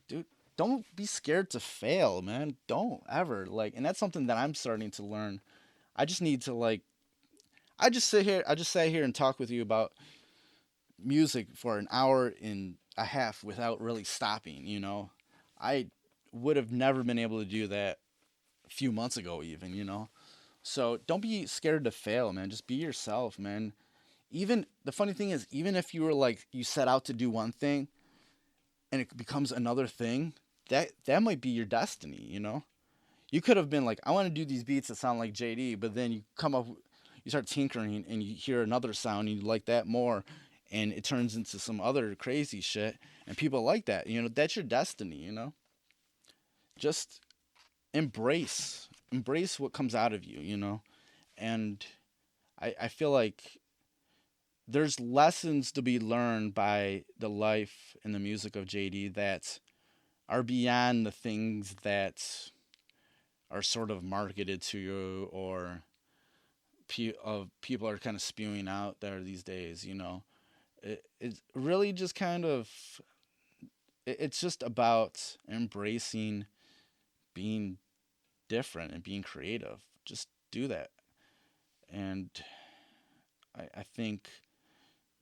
Dude, don't be scared to fail, man. Don't ever and that's something that I'm starting to learn. I just need to I just sat here and talk with you about music for an hour and a half without really stopping. I would have never been able to do that a few months ago even. So don't be scared to fail, man. Just be yourself, man. Even the funny thing is, even if you were like you set out to do one thing and it becomes another thing, that might be your destiny. You could have been like, I want to do these beats that sound like JD, but then you start tinkering and you hear another sound and you like that more, and it turns into some other crazy shit, and people like that. That's your destiny. Just embrace what comes out of you. And I feel like there's lessons to be learned by the life and the music of JD that are beyond the things that are sort of marketed to you or people are kind of spewing out there these days. It's really just kind of it's just about embracing being different and being creative. Just do that. And I think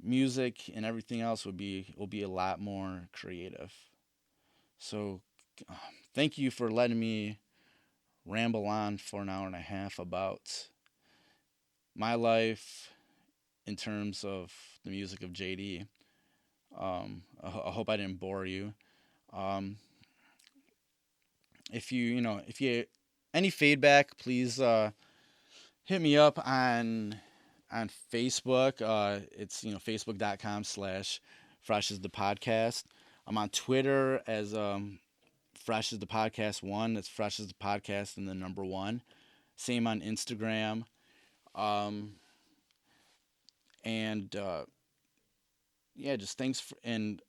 music and everything else will be a lot more creative. So thank you for letting me ramble on for an hour and a half about my life in terms of the music of JD. I hope I didn't bore you. Um, if you any feedback, please hit me up on on Facebook. It's facebook.com/fresh is the podcast. I'm on Twitter as fresh is the podcast one. That's fresh is the podcast and the number one. Same on Instagram. Um, and yeah, just thanks and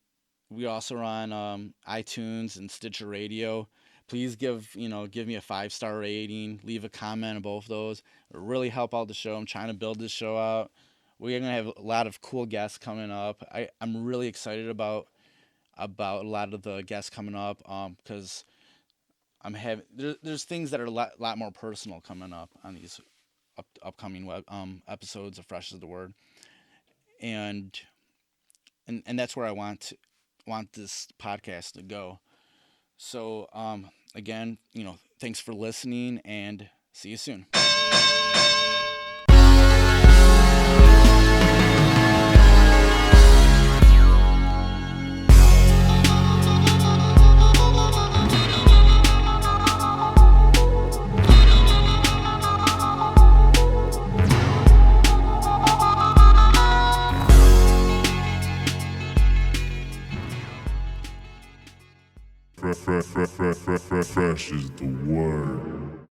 we also are on iTunes and Stitcher Radio. Please give me a 5-star rating. Leave a comment on both those. It'll really help out the show. I'm trying to build this show out. We're gonna have a lot of cool guests coming up. I'm really excited about a lot of the guests coming up because there's things that are a lot more personal coming up on these upcoming episodes of Fresh is the Word, and that's where I want this podcast to go. So again, thanks for listening and see you soon. Fresh is the word.